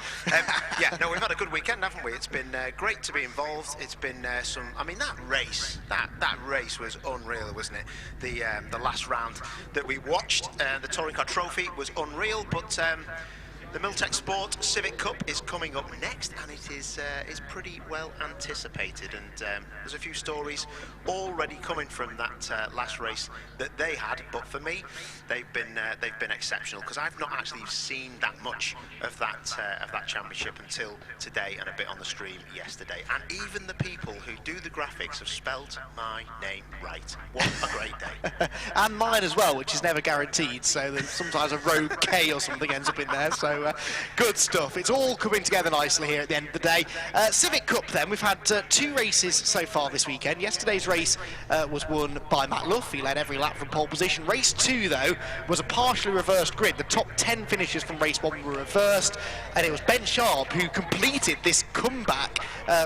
Yeah, no, we've had a good weekend, haven't we? It's been great to be involved. It's been I mean, that race was unreal, wasn't it? The last round that we watched, the Touring Car Trophy was unreal, but the Miltek Sport Civic Cup is coming up next, and it is pretty well anticipated. And there's a few stories already coming from that last race that they had. But for me, they've been exceptional, because I've not actually seen that much of that championship until today and a bit on the stream yesterday. And even the people who do the graphics have spelled my name right. What a great day! And mine as well, which is never guaranteed. So there's sometimes a rogue K or something ends up in there. So So good stuff. It's all coming together nicely here at the end of the day. Civic Cup then, we've had 2 races so far this weekend. Yesterday's race was won by Matt Luff. He led every lap from pole position. Race 2 though was a partially reversed grid. The top 10 finishers from race 1 were reversed, and it was Ben Sharp who completed this comeback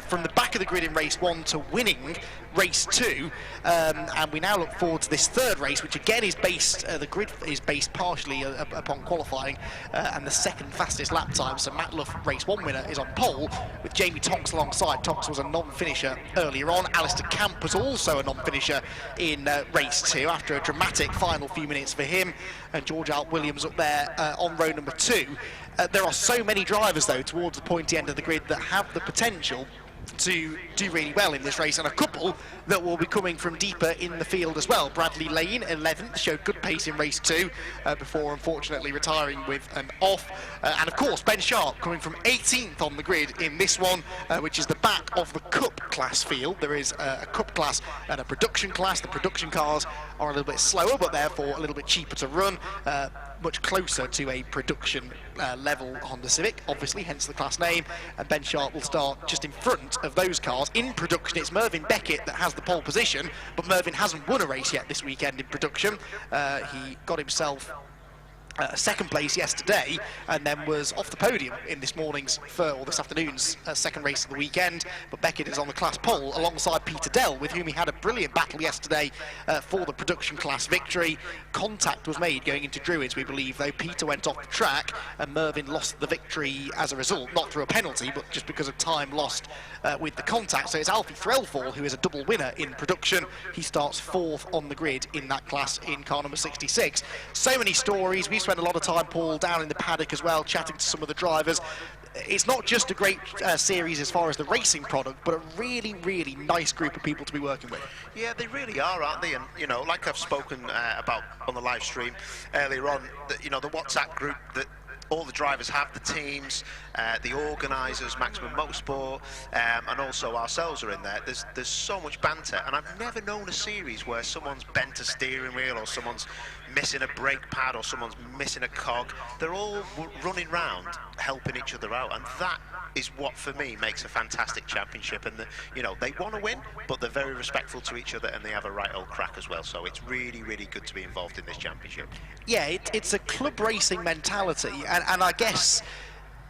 from the back of the grid in race 1 to winning race 2, and we now look forward to this 3rd race, which again is based, the grid is based partially upon qualifying, and the 2nd fastest lap time. So Matt Luff, race 1 winner, is on pole with Jamie Tonks alongside. Tonks was a non-finisher earlier on. Alistair Camp was also a non-finisher in race 2 after a dramatic final few minutes for him, and George Alt Williams up there on row number 2. There are so many drivers though towards the pointy end of the grid that have the potential to do really well in this race, and a couple that will be coming from deeper in the field as well. Bradley Lane, 11th, showed good pace in race 2 before unfortunately retiring with an off. And of course Ben Sharp coming from 18th on the grid in this one, which is the back of the Cup class field. There is a Cup class and a production class. The production cars are a little bit slower, but therefore a little bit cheaper to run, much closer to a production level Honda Civic, obviously, hence the class name. And Ben Sharp will start just in front of those cars. In production, it's Mervyn Beckett that has the pole position, but Mervyn hasn't won a race yet this weekend in production. He got himself 2nd place yesterday, and then was off the podium in this morning's, or this afternoon's 2nd race of the weekend. But Beckett is on the class pole alongside Peter Dell, with whom he had a brilliant battle yesterday for the production class victory. Contact was made going into Druids, we believe, though. Peter went off the track and Mervyn lost the victory as a result, not through a penalty, but just because of time lost with the contact. So it's Alfie Threlfall, who is a double winner in production. He starts 4th on the grid in that class in car number 66. So many stories. We spent a lot of time, Paul, down in the paddock as well, chatting to some of the drivers. It's not just a great series as far as the racing product, but a really, really nice group of people to be working with. Yeah, they really are, aren't they? And, you know, like I've spoken about on the live stream earlier on, that, you know, the WhatsApp group that all the drivers have, the teams, the organisers, Maximum Motorsport, and also ourselves are in there. There's so much banter, and I've never known a series where someone's bent a steering wheel, or someone's missing a brake pad, or someone's missing a cog. They're all running round helping each other out, and that is what for me makes a fantastic championship. And you know, they want to win, but they're very respectful to each other, and they have a right old crack as well. So it's really, really good to be involved in this championship. Yeah, it's a club racing mentality, and I guess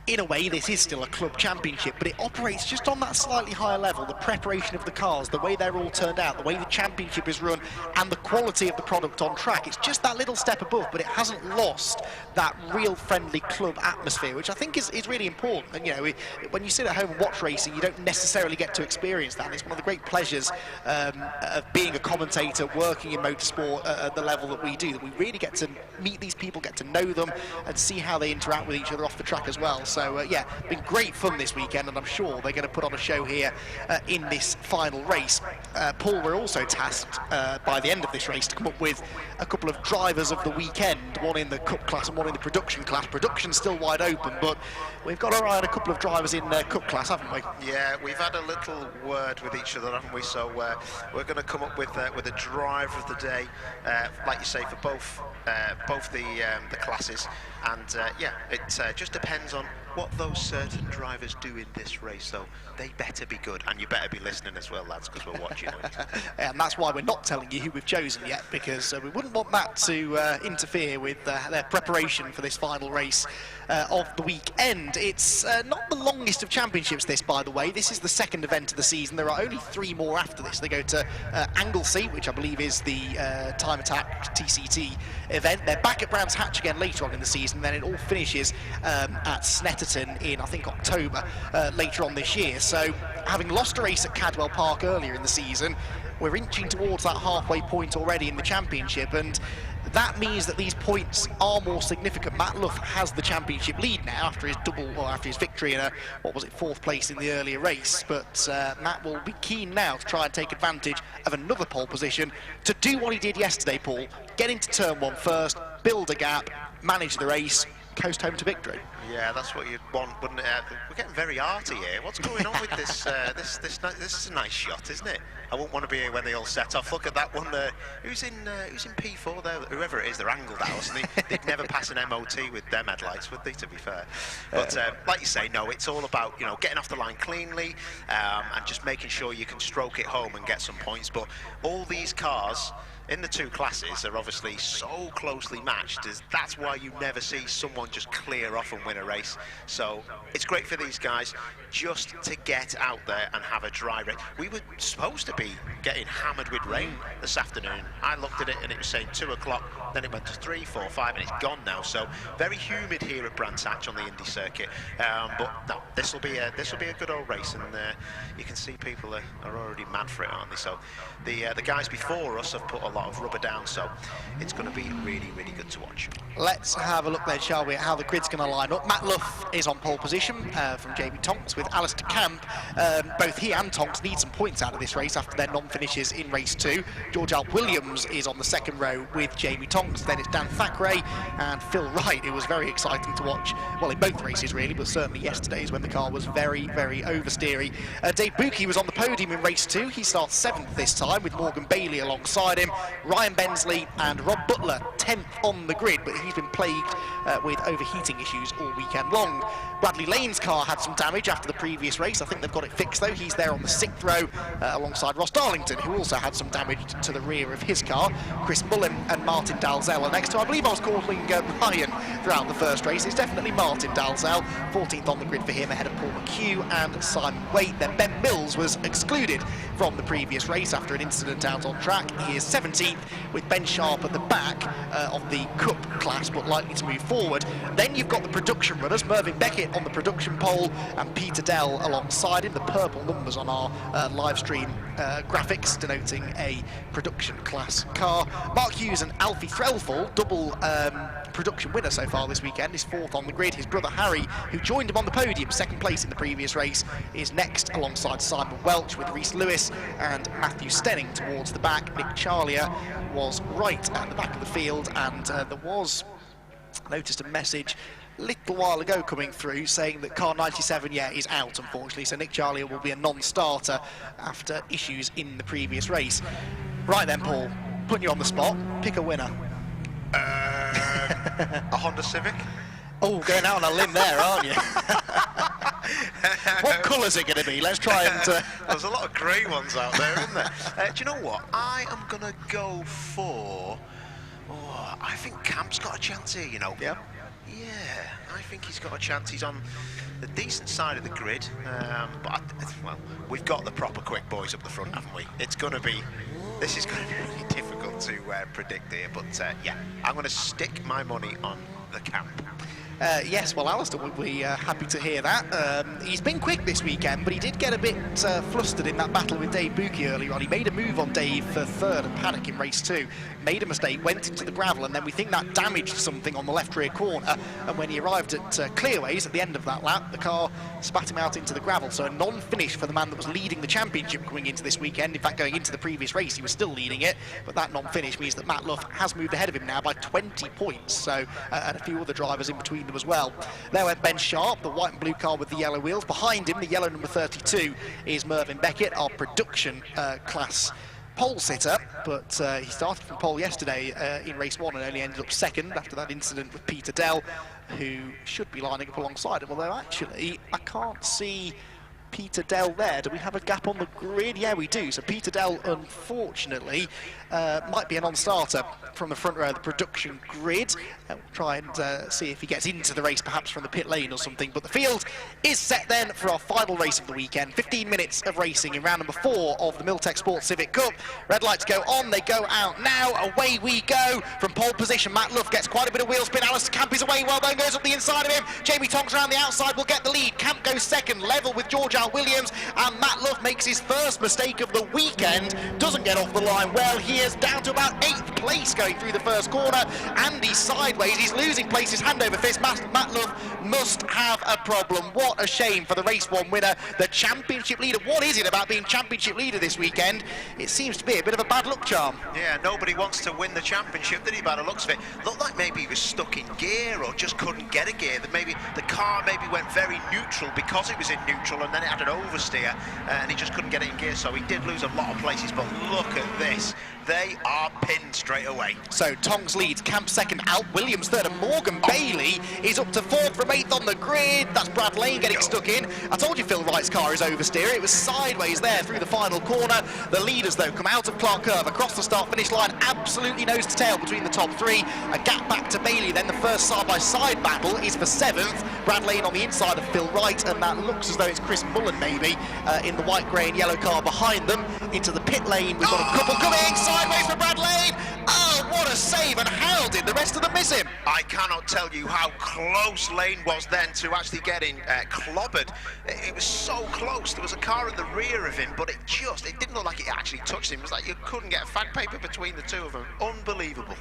in a way this is still a club championship, but it operates just on that slightly higher level. The preparation of the cars, the way they're all turned out, the way the championship is run, and the quality of the product on track, it's just that little step above, but it hasn't lost that real friendly club atmosphere, which I think is really important. And you know, when you sit at home and watch racing, you don't necessarily get to experience that, and it's one of the great pleasures of being a commentator, working in motorsport at the level that we do, that we really get to meet these people, get to know them, and see how they interact with each other off the track as well. So yeah, been great fun this weekend, and I'm sure they're going to put on a show here in this final race. Paul, we're also tasked by the end of this race to come up with a couple of drivers of the weekend, one in the Cup class and one in the production class. Production's still wide open, but we've got our eye on a couple of drivers in Cup class, haven't we? Yeah, we've had a little word with each other, haven't we? So we're going to come up with a driver of the day, like you say, for both the classes. And yeah, it just depends on what those certain drivers do in this race, so they better be good, and you better be listening as well, lads, because we're watching. And that's why we're not telling you who we've chosen yet, because we wouldn't want that to interfere with their preparation for this final race of the weekend. It's not the longest of championships, this, by the way. This is the 2nd event of the season. There are only 3 more after this. They go to Anglesey, which I believe is the Time Attack TCT event. They're back at Brands Hatch again later on in the season, then it all finishes at Snetterton in, I think, October later on this year. So, having lost a race at Cadwell Park earlier in the season, we're inching towards that halfway point already in the championship, and that means that these points are more significant. Matt Luff has the championship lead now after his after his victory in a, 4th place in the earlier race. But Matt will be keen now to try and take advantage of another pole position, to do what he did yesterday, Paul. Get into turn 1 first, build a gap, manage the race, coast home to victory. Yeah, that's what you'd want, wouldn't it? We're getting very arty here. What's going on with this? This is a nice shot, isn't it? I wouldn't want to be here when they all set off. Look at that one. Who's in P4 there? Whoever it is, they're angled out, and they'd never pass an MOT with them headlights, would they? To be fair, but like you say, no, it's all about getting off the line cleanly and just making sure you can stroke it home and get some points. But all these cars in the two classes are obviously so closely matched. That's why you never see someone just clear off and win a race. So it's great for these guys just to get out there and have a dry race. We were supposed to be getting hammered with rain this afternoon. I looked at it and it was saying 2 o'clock, then it went to 3, 4, 5, and it's gone now. So very humid here at Brands Hatch on the Indy circuit. But no, this will be a good old race, and you can see people are already mad for it, aren't they? So the guys before us have put a lot of rubber down, so it's going to be really, really good to watch. Let's have a look then, shall we, at how the grid's going to line up. Matt Luff is on pole position from Jamie Tonks with Alistair Camp. Both he and Tonks need some points out of this race after their non-finishes in race 2. George Alp Williams is on the second row with Jamie Tonks. Then it's Dan Thackeray and Phil Wright. It was very exciting to watch, well, in both races really, but certainly yesterday's when the car was very, very oversteery. Dave Bucke was on the podium in race 2. He starts 7th this time with Morgan Bailey alongside him. Ryan Bensley and Rob Butler 10th on the grid, but he's been plagued with overheating issues all weekend long. Bradley Lane's car had some damage after the previous race. I think they've got it fixed though. He's there on the 6th row alongside Ross Darlington, who also had some damage to the rear of his car. Chris Mullen and Martin Dalzell are next to, I believe I was calling Ryan throughout the first race. It's definitely Martin Dalzell, 14th on the grid for him ahead of Paul McHugh and Simon Waite. Then Ben Mills was excluded from the previous race after an incident out on track. He is 17th with Ben Sharp at the back of the Cup class, but likely to move forward. Then you've got the production runners, Mervyn Beckett on the production pole and Peter Dell alongside him. The purple numbers on our live stream graphics denoting a production class car. Mark Hughes and Alfie Threlfall, double production winner so far this weekend, is 4th on the grid. His brother Harry, who joined him on the podium, 2nd place in the previous race, is next alongside Simon Welch with Rhys Lewis and Matthew Stenning towards the back. Nick Charlier was right at the back of the field, and there was, I noticed a message a little while ago coming through saying that car 97 is out, unfortunately, so Nick Charlier will be a non-starter after issues in the previous race. Right then, Paul, putting you on the spot, pick a winner. A Honda Civic. Oh, going out on a limb there, aren't you? What colour's it going to be? Let's try and... There's a lot of grey ones out there, isn't there? Do you know what? I am going to go for... Oh, I think Camp's got a chance here, Yeah? Yeah, I think he's got a chance. He's on the decent side of the grid, but well, we've got the proper quick boys up the front, haven't we? It's going to be... This is going to be really difficult to predict here, but yeah, I'm going to stick my money on the Camp. Yes, well, Alistair would be happy to hear that. He's been quick this weekend, but he did get a bit flustered in that battle with Dave Bucke earlier on. He made a move on Dave for 3rd at Paddock in race 2, made a mistake, went into the gravel, and then we think that damaged something on the left rear corner. And when he arrived at Clearways at the end of that lap, the car spat him out into the gravel. So a non-finish for the man that was leading the championship going into this weekend. In fact, going into the previous race, he was still leading it, but that non-finish means that Matt Luff has moved ahead of him now by 20 points. So, and a few other drivers in between them as well. There went Ben Sharp, the white and blue car with the yellow wheels. Behind him, the yellow number 32 is Mervyn Beckett, our production class pole sitter, but he started from pole yesterday in race 1 and only ended up 2nd after that incident with Peter Dell, who should be lining up alongside him, although actually I can't see Peter Dell there. Do we have a gap on the grid? Yeah, we do. So Peter Dell, unfortunately, might be a non-starter from the front row of the production grid. We'll try and see if he gets into the race, perhaps from the pit lane or something. But the field is set then for our final race of the weekend. 15 minutes of racing in round number 4 of the Miltek Sports Civic Cup. Red lights go on, they go out now. Away we go from pole position. Matt Luff gets quite a bit of wheel spin. Alistair Camp is away well, then goes up the inside of him. Jamie Tonks around the outside will get the lead. Camp goes 2nd, level with George Out Williams, and Matt Luff makes his first mistake of the weekend, doesn't get off the line well. He is down to about 8th place going through the first corner, and he's sideways, he's losing places, hand over fist. Matt Luff must have a problem. What a shame for the race 1 winner, the championship leader. What is it about being championship leader this weekend? It seems to be a bit of a bad luck charm. Yeah, nobody wants to win the championship, did he, by the looks of it? Looked like maybe he was stuck in gear or just couldn't get a gear. That maybe the car went very neutral because it was in neutral, and then it had an oversteer and he just couldn't get it in gear, so he did lose a lot of places. But look at this, they are pinned straight away. So Tonks leads, Camp second, Out Williams third, and Morgan Bailey is up to 4th from 8th on the grid. That's Brad Lane getting stuck in. I told you Phil Wright's car is oversteer. It was sideways there through the final corner. The leaders though come out of Clark Curve across the start finish line, absolutely nose to tail between the top 3. A gap back to Bailey. Then the first side-by-side battle is for 7th. Brad Lane on the inside of Phil Wright, and that looks as though it's Chris Mullen maybe in the white, grey and yellow car behind them. Into the pit lane, we've got a couple coming sideways for Brad Lane. Oh, what a save, and how did the rest of them miss him? I cannot tell you how close Lane was then to actually getting clobbered. It was so close. There was a car at the rear of him, but it didn't look like it actually touched him. It was like you couldn't get a fag paper between the two of them. Unbelievable.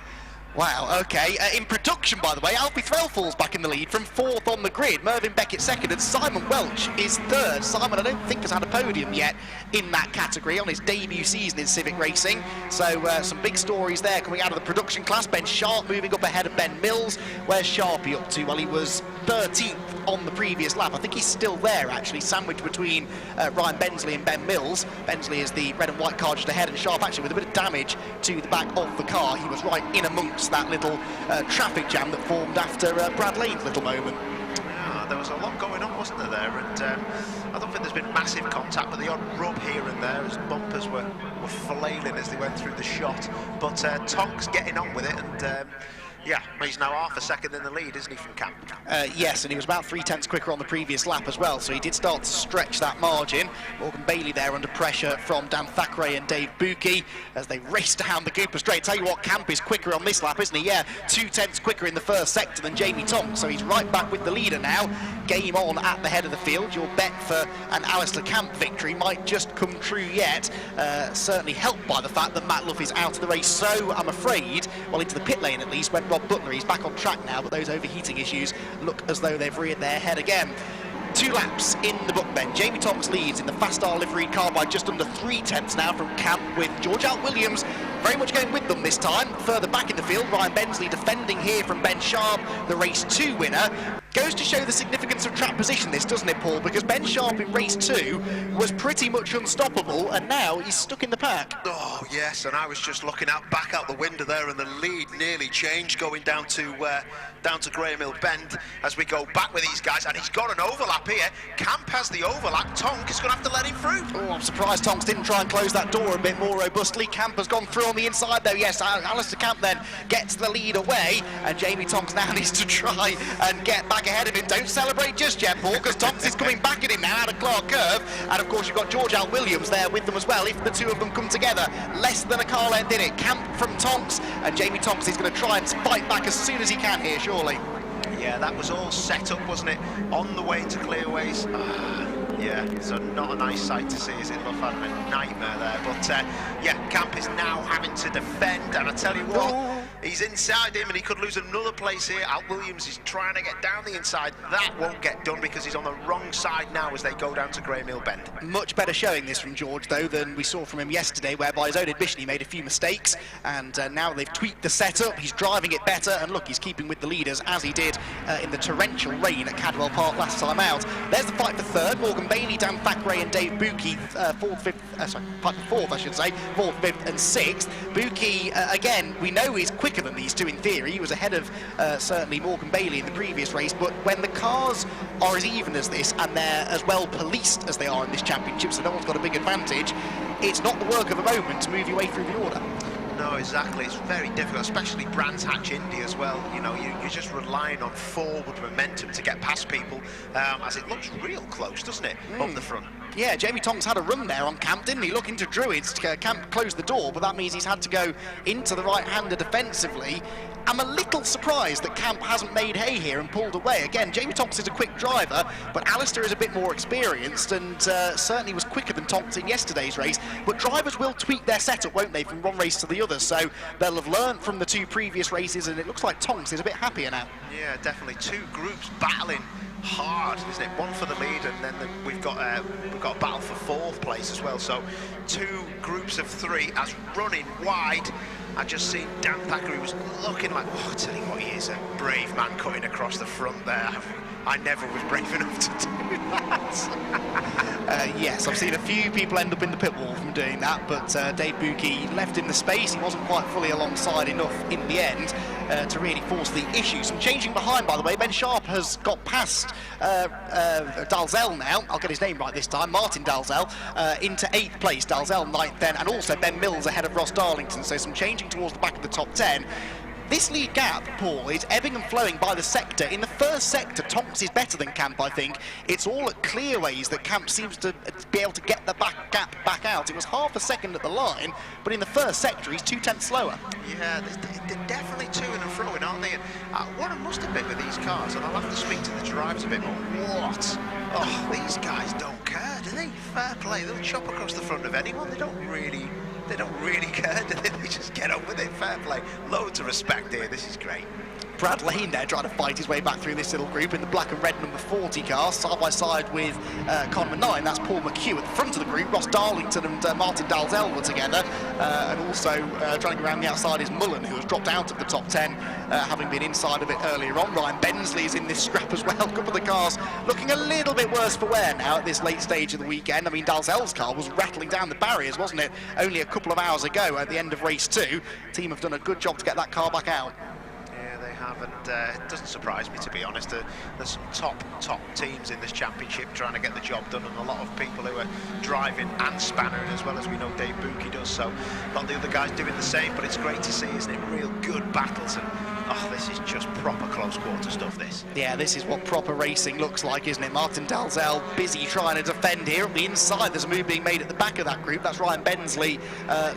Wow, okay. In production, by the way, Alfie Threll falls back in the lead from 4th on the grid. Mervyn Beckett 2nd, and Simon Welch is 3rd. Simon, I don't think, has had a podium yet in that category on his debut season in Civic racing. So some big stories there coming out of the production class. Ben Sharp moving up ahead of Ben Mills. Where's Sharpie up to? Well, he was 13th on the previous lap. I think he's still there, actually, sandwiched between Ryan Bensley and Ben Mills. Bensley is the red and white car just ahead, and Sharp actually with a bit of damage to the back of the car. He was right in amongst that little traffic jam that formed after Brad Lane's little moment. Yeah, there was a lot going on, wasn't there? And I don't think there's been massive contact, but the odd rub here and there as bumpers were flailing as they went through the shot. But Tonks getting on with it, and yeah, he's now half a second in the lead, isn't he, from Camp? Yes, and he was about 3/10 quicker on the previous lap as well, so he did start to stretch that margin. Morgan Bailey there under pressure from Dan Thackeray and Dave Buki as they race down the Cooper Straight. Tell you what, Camp is quicker on this lap, isn't he? Yeah, 2/10 quicker in the first sector than Jamie Tonks, so he's right back with the leader now. Game on at the head of the field. Your bet for an Alistair Camp victory might just come true yet. Certainly helped by the fact that Matt Luff is out of the race, so I'm afraid, well, into the pit lane at least, went Rob Butler. He's back on track now, but those overheating issues look as though they've reared their head again. 2 laps in the book then. Jamie Tonks leads in the Fastar liveried car by just under 3/10 now from Camp, with George Alt Williams very much going with them this time. Further back in the field, Ryan Bensley defending here from Ben Sharp, the race 2 winner. Goes to show the significance of track position, this, doesn't it, Paul? Because Ben Sharp in race 2 was pretty much unstoppable, and now he's stuck in the pack. Oh, yes, and I was just looking back out the window there, and the lead nearly changed going down to Graham Hill Bend as we go back with these guys, and he's got an overlap here. Camp has the overlap. Tonk is going to have to let him through. Oh, I'm surprised Tonks didn't try and close that door a bit more robustly. Camp has gone through on the inside, though. Yes, Alistair Camp then gets the lead away, and Jamie Tonks now needs to try and get back ahead of him. Don't celebrate just yet, Paul, because Tonks is coming back at him now out of Clark Curve, and of course you've got George Alt Williams there with them as well. If the two of them come together, less than a car length in it. Camp from Tonks, and Jamie Tonks is going to try and fight back as soon as he can here, surely. Yeah, that was all set up, wasn't it? On the way to Clearways. Yeah, so not a nice sight to see, is it? Luff had a nightmare there. But yeah, Camp is now having to defend, and I tell you what, he's inside him and he could lose another place here. Alt Williams is trying to get down the inside. That won't get done because he's on the wrong side now as they go down to Graham Hill Bend. Much better showing this from George, though, than we saw from him yesterday, where by his own admission he made a few mistakes, and now they've tweaked the setup. He's driving it better, and look, he's keeping with the leaders as he did in the torrential rain at Cadwell Park last time out. There's the fight for third. Morgan Bailey, Dan Thackeray and Dave Buki, fight for fourth, I should say, 4th, 5th and 6th. Buki, again, we know he's quicker than these two in theory. He was ahead of certainly Morgan Bailey in the previous race, but when the cars are as even as this and they're as well policed as they are in this championship, so no one's got a big advantage, it's not the work of a moment to move your way through the order. No, exactly. It's very difficult, especially Brands Hatch Indy as well. You know, you're just relying on forward momentum to get past people, as it looks real close, doesn't it, up the front. Yeah, Jamie Tonks had a run there on Camp, didn't he? Looking to Druids. Camp closed the door, but that means he's had to go into the right-hander defensively. I'm a little surprised that Camp hasn't made hay here and pulled away. Again, Jamie Tonks is a quick driver, but Alistair is a bit more experienced and certainly was quicker than Tonks in yesterday's race. But drivers will tweak their setup, won't they, from one race to the other? So they'll have learned from the 2 previous races, and it looks like Tonks is a bit happier now. Yeah, definitely. 2 groups battling hard, isn't it? One for the lead, and then we've got a battle for 4th place as well. So 2 groups of 3 as running wide. I just seen Dan Packer, who was looking like, oh, I tell you what, he is a brave man cutting across the front there. I never was brave enough to do that. Yes, I've seen a few people end up in the pit wall from doing that, but Dave Buki left him the space. He wasn't quite fully alongside enough in the end to really force the issue. Some changing behind, by the way. Ben Sharp has got past Dalzell now. I'll get his name right this time. Martin Dalzell into 8th place. Dalzell 9th then, and also Ben Mills ahead of Ross Darlington. So some changing towards the back of the top 10. This lead gap, Paul, is ebbing and flowing by the sector. In the first sector, Tonks is better than Camp, I think. It's all at clearways that Camp seems to be able to get the gap back out. It was half a second at the line, but in the first sector, he's 2/10 slower. Yeah, they're definitely to and froing, aren't they? And what I must admit with these cars, and I'll have to speak to the drivers a bit more, what? Oh, these guys don't care, do they? Fair play. They'll chop across the front of anyone. They don't really care, do they? They just get on with it. Fair play. Loads of respect here. This is great. Brad Lane there trying to fight his way back through this little group in the black and red number 40 car, side by side with car number 9. That's Paul McHugh. At the front of the group, Ross Darlington and Martin Dalzell were together, and also trying to go around the outside is Mullen, who has dropped out of the top 10, having been inside of it earlier on. Ryan Bensley is in this scrap as well. A couple of the cars looking a little bit worse for wear now at this late stage of the weekend. I mean, Dalzell's car was rattling down the barriers, wasn't it, only a couple of hours ago at the end of race 2. The team have done a good job to get that car back out. And it doesn't surprise me, to be honest. There's some top teams in this championship trying to get the job done, and a lot of people who are driving and spannering, as well as we know Dave Buki does. So a lot of the other guys doing the same, but it's great to see, isn't it? Real good battles, and oh, this is just proper close quarter stuff, this. Yeah, this is what proper racing looks like, isn't it? Martin Dalzell busy trying to defend here. On the inside, there's a move being made at the back of that group. That's Ryan Bensley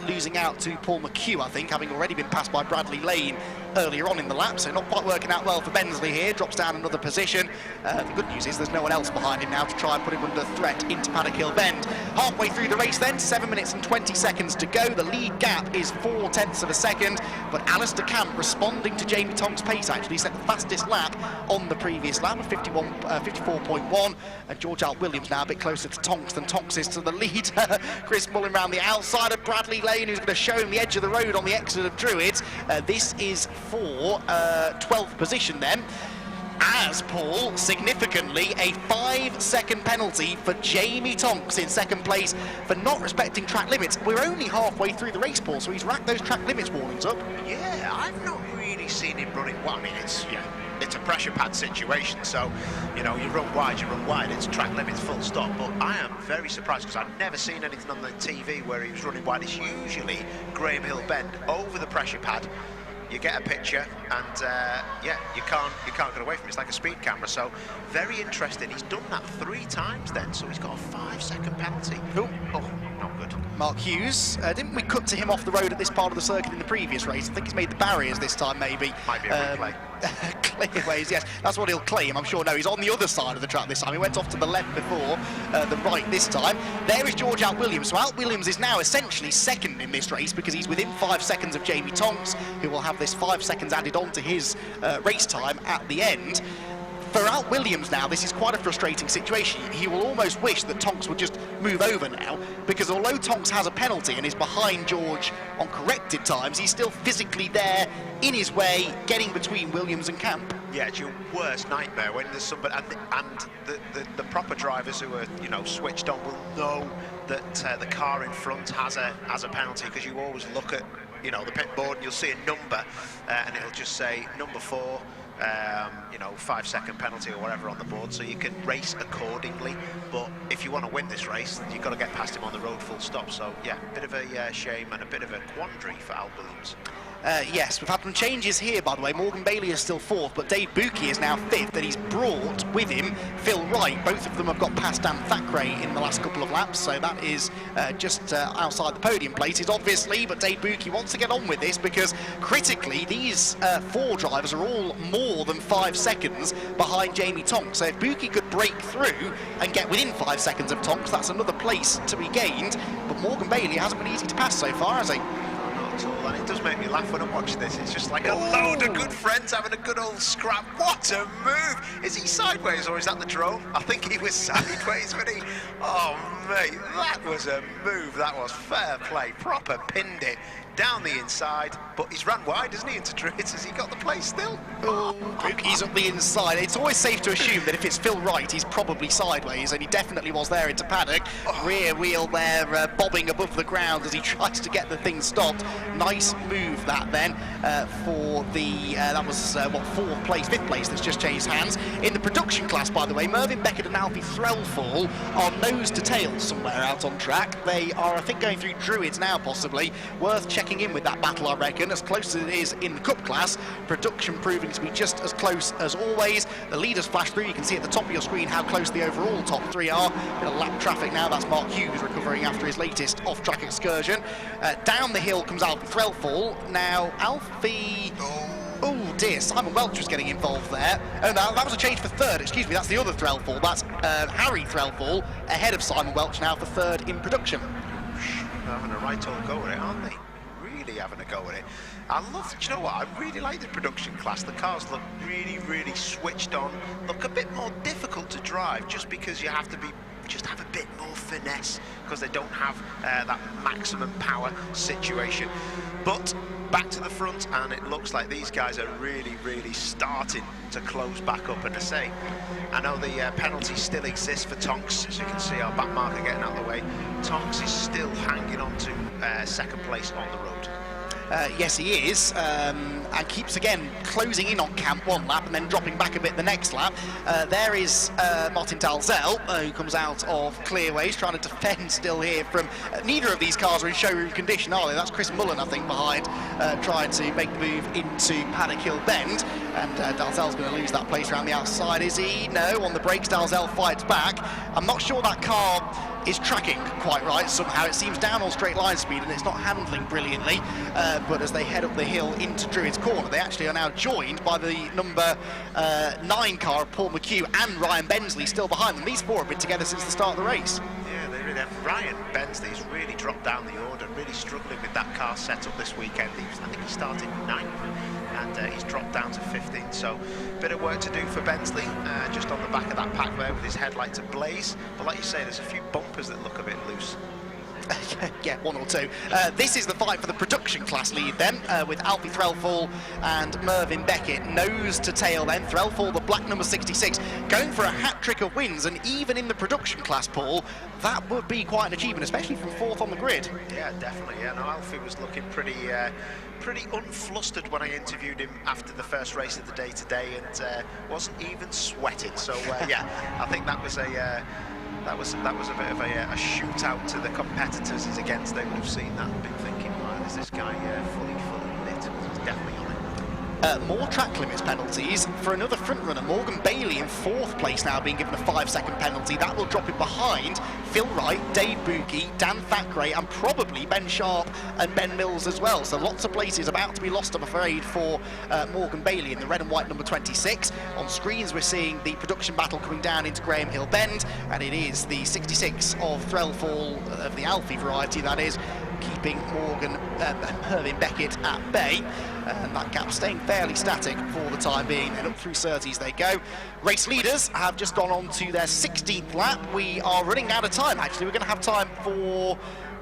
losing out to Paul McHugh, I think, having already been passed by Bradley Lane earlier on in the lap, so not quite working out well for Bensley here. Drops down another position. The good news is there's no one else behind him now to try and put him under threat into Paddock Hill Bend. Halfway through the race then, 7 minutes and 20 seconds to go. The lead gap is 0.4 of a second, but Alistair Camp responding to Jamie Tonks' pace, actually set the fastest lap on the previous lap of 54.1, and George Alt Williams now a bit closer to Tonks than Tonks is to the lead. Chris Mullen round the outside of Bradley Lane, who's going to show him the edge of the road on the exit of Druids. This is for 12th position then, as Paul, significantly, a 5-second penalty for Jamie Tonks in second place for not respecting track limits. We're only halfway through the race, Paul, so he's racked those track limits warnings up. Yeah, I've not really seen him running. Well, I mean, it's a pressure pad situation, so, you know, you run wide, it's track limits full stop, but I am very surprised because I've never seen anything on the TV where he was running wide. It's usually Graham Hill Bend over the pressure pad. You get a picture, and yeah, you can't get away from it. It's like a speed camera. So very interesting. He's done that 3 times then, so he's got a 5-second penalty. Cool. Oh, not good. Mark Hughes, didn't we cut to him off the road at this part of the circuit in the previous race? I think he's made the barriers this time, maybe. Might be a replay. Clearways, yes, that's what he'll claim, I'm sure. No, he's on the other side of the track this time. He went off to the left before, the right this time. There is George Alt Williams. So Alt Williams is now essentially second in this race because he's within 5 seconds of Jamie Tonks, who will have this 5 seconds added on to his race time at the end. For Alt Williams now, this is quite a frustrating situation. He will almost wish that Tonks would just move over now, because although Tonks has a penalty and is behind George on corrected times, he's still physically there, in his way, getting between Williams and Camp. Yeah, it's your worst nightmare when there's somebody, and the proper drivers who are, you know, switched on will know that the car in front has a penalty, because you always look at, you know, the pit board and you'll see a number and it'll just say number 4, you know, 5-second penalty or whatever on the board, so you can race accordingly. But if you want to win this race, you've got to get past him on the road full stop. So yeah, a bit of a shame and a bit of a quandary for Al Williams. Yes, we've had some changes here, by the way. Morgan Bailey is still 4th, but Dave Buki is now 5th, and he's brought with him Phil Wright. Both of them have got past Dan Thackeray in the last couple of laps, so that is just outside the podium places, obviously, but Dave Buki wants to get on with this because, critically, these 4 drivers are all more than 5 seconds behind Jamie Tonks. So if Buki could break through and get within 5 seconds of Tonks, that's another place to be gained, but Morgan Bailey hasn't been easy to pass so far, has he? And it does make me laugh when I'm watching this. It's just like a load of good friends having a good old scrap. What a move! Is he sideways or is that the drone? I think he was sideways, but he... Oh, mate, that was a move. That was fair play. Proper pinned it down the inside, but he's run wide, isn't he, into Druids? Has he got the place still? Oh, he's up the inside. It's always safe to assume that if it's Phil Wright, he's probably sideways, and he definitely was there into paddock. Rear wheel there, bobbing above the ground as he tries to get the thing stopped. Nice move that then for the, that was, 4th place, 5th place that's just changed hands. In the production class, by the way, Mervyn Beckett and Alfie Threlfall are nose to tail somewhere out on track. They are, I think, going through Druids now, possibly. Worth checking in with that battle, I reckon, as close as it is in the Cup class. Production proving to be just as close as always. The leaders flash through. You can see at the top of your screen how close the overall top 3 are. Bit of lap traffic now. That's Mark Hughes recovering after his latest off-track excursion. Down the hill comes Alfie Threlfall. Now, Alfie... Oh dear, Simon Welch was getting involved there. Oh no, that was a change for 3rd, excuse me, that's the other Threlfall. That's Harry Threlfall ahead of Simon Welch now for 3rd in production. They're having a right old go at it, aren't they? Really having a go at it. I love, do you know what, I really like the production class. The cars look really, really switched on, look a bit more difficult to drive just because you have to be, just have a bit more finesse because they don't have that maximum power situation. But back to the front, and it looks like these guys are really, really starting to close back up. And I say, I know the penalty still exists for Tonks, as you can see our back marker getting out of the way. Tonks is still hanging on to 2nd place on the road. Yes, he is, and keeps again closing in on camp 1 lap and then dropping back a bit the next lap. There is Martin Dalzell, who comes out of Clearways, trying to defend still here from... neither of these cars are in showroom condition, are they? That's Chris Mullen, I think, behind, trying to make the move into Paddock Hill Bend, and Dalzell's going to lose that place around the outside, is he? No, on the brakes, Dalzell fights back. I'm not sure that car is tracking quite right somehow. It seems down on straight line speed and it's not handling brilliantly, but as they head up the hill into Druids Corner, they actually are now joined by the number 9 car of Paul McHugh and Ryan Bensley still behind them. These 4 have been together since the start of the race. Yeah, they really have. Ryan Bensley's really dropped down the order, really struggling with that car setup this weekend. I think he started 9th and he's dropped down to 15th, so a bit of work to do for Bensley, just on the back of that pack there with his headlights ablaze. But like you say, there's a few bumpers that look a bit loose. Yeah, 1 or 2. This is the fight for the production class lead then, with Alfie Threlfall and Mervyn Beckett nose to tail then. Threlfall, the black number 66, going for a hat-trick of wins, and even in the production class, Paul, that would be quite an achievement, especially from 4th on the grid. Yeah, definitely. Yeah, no, Alfie was looking pretty unflustered when I interviewed him after the first race of the day today, and wasn't even sweating. So yeah, I think that was a bit of a shootout to the competitors as against. They would have seen that and been thinking, right, is this guy fully lit? He's definitely on it. More track limits penalties for another front runner. Morgan Bailey in 4th place now, being given a 5-second penalty. That will drop him behind Phil Wright, Dave Buki, Dan Thackeray, and probably Ben Sharp and Ben Mills as well. So lots of places about to be lost, I'm afraid, for Morgan Bailey in the red and white number 26. On screens, we're seeing the production battle coming down into Graham Hill Bend, and it is the 66 of Threlfall, of the Alfie variety, that is, keeping Mervyn Beckett at bay. And that gap staying fairly static for the time being, and up through Surtees they go. Race leaders have just gone on to their 16th lap. We are running out of time, actually. We're going to have time for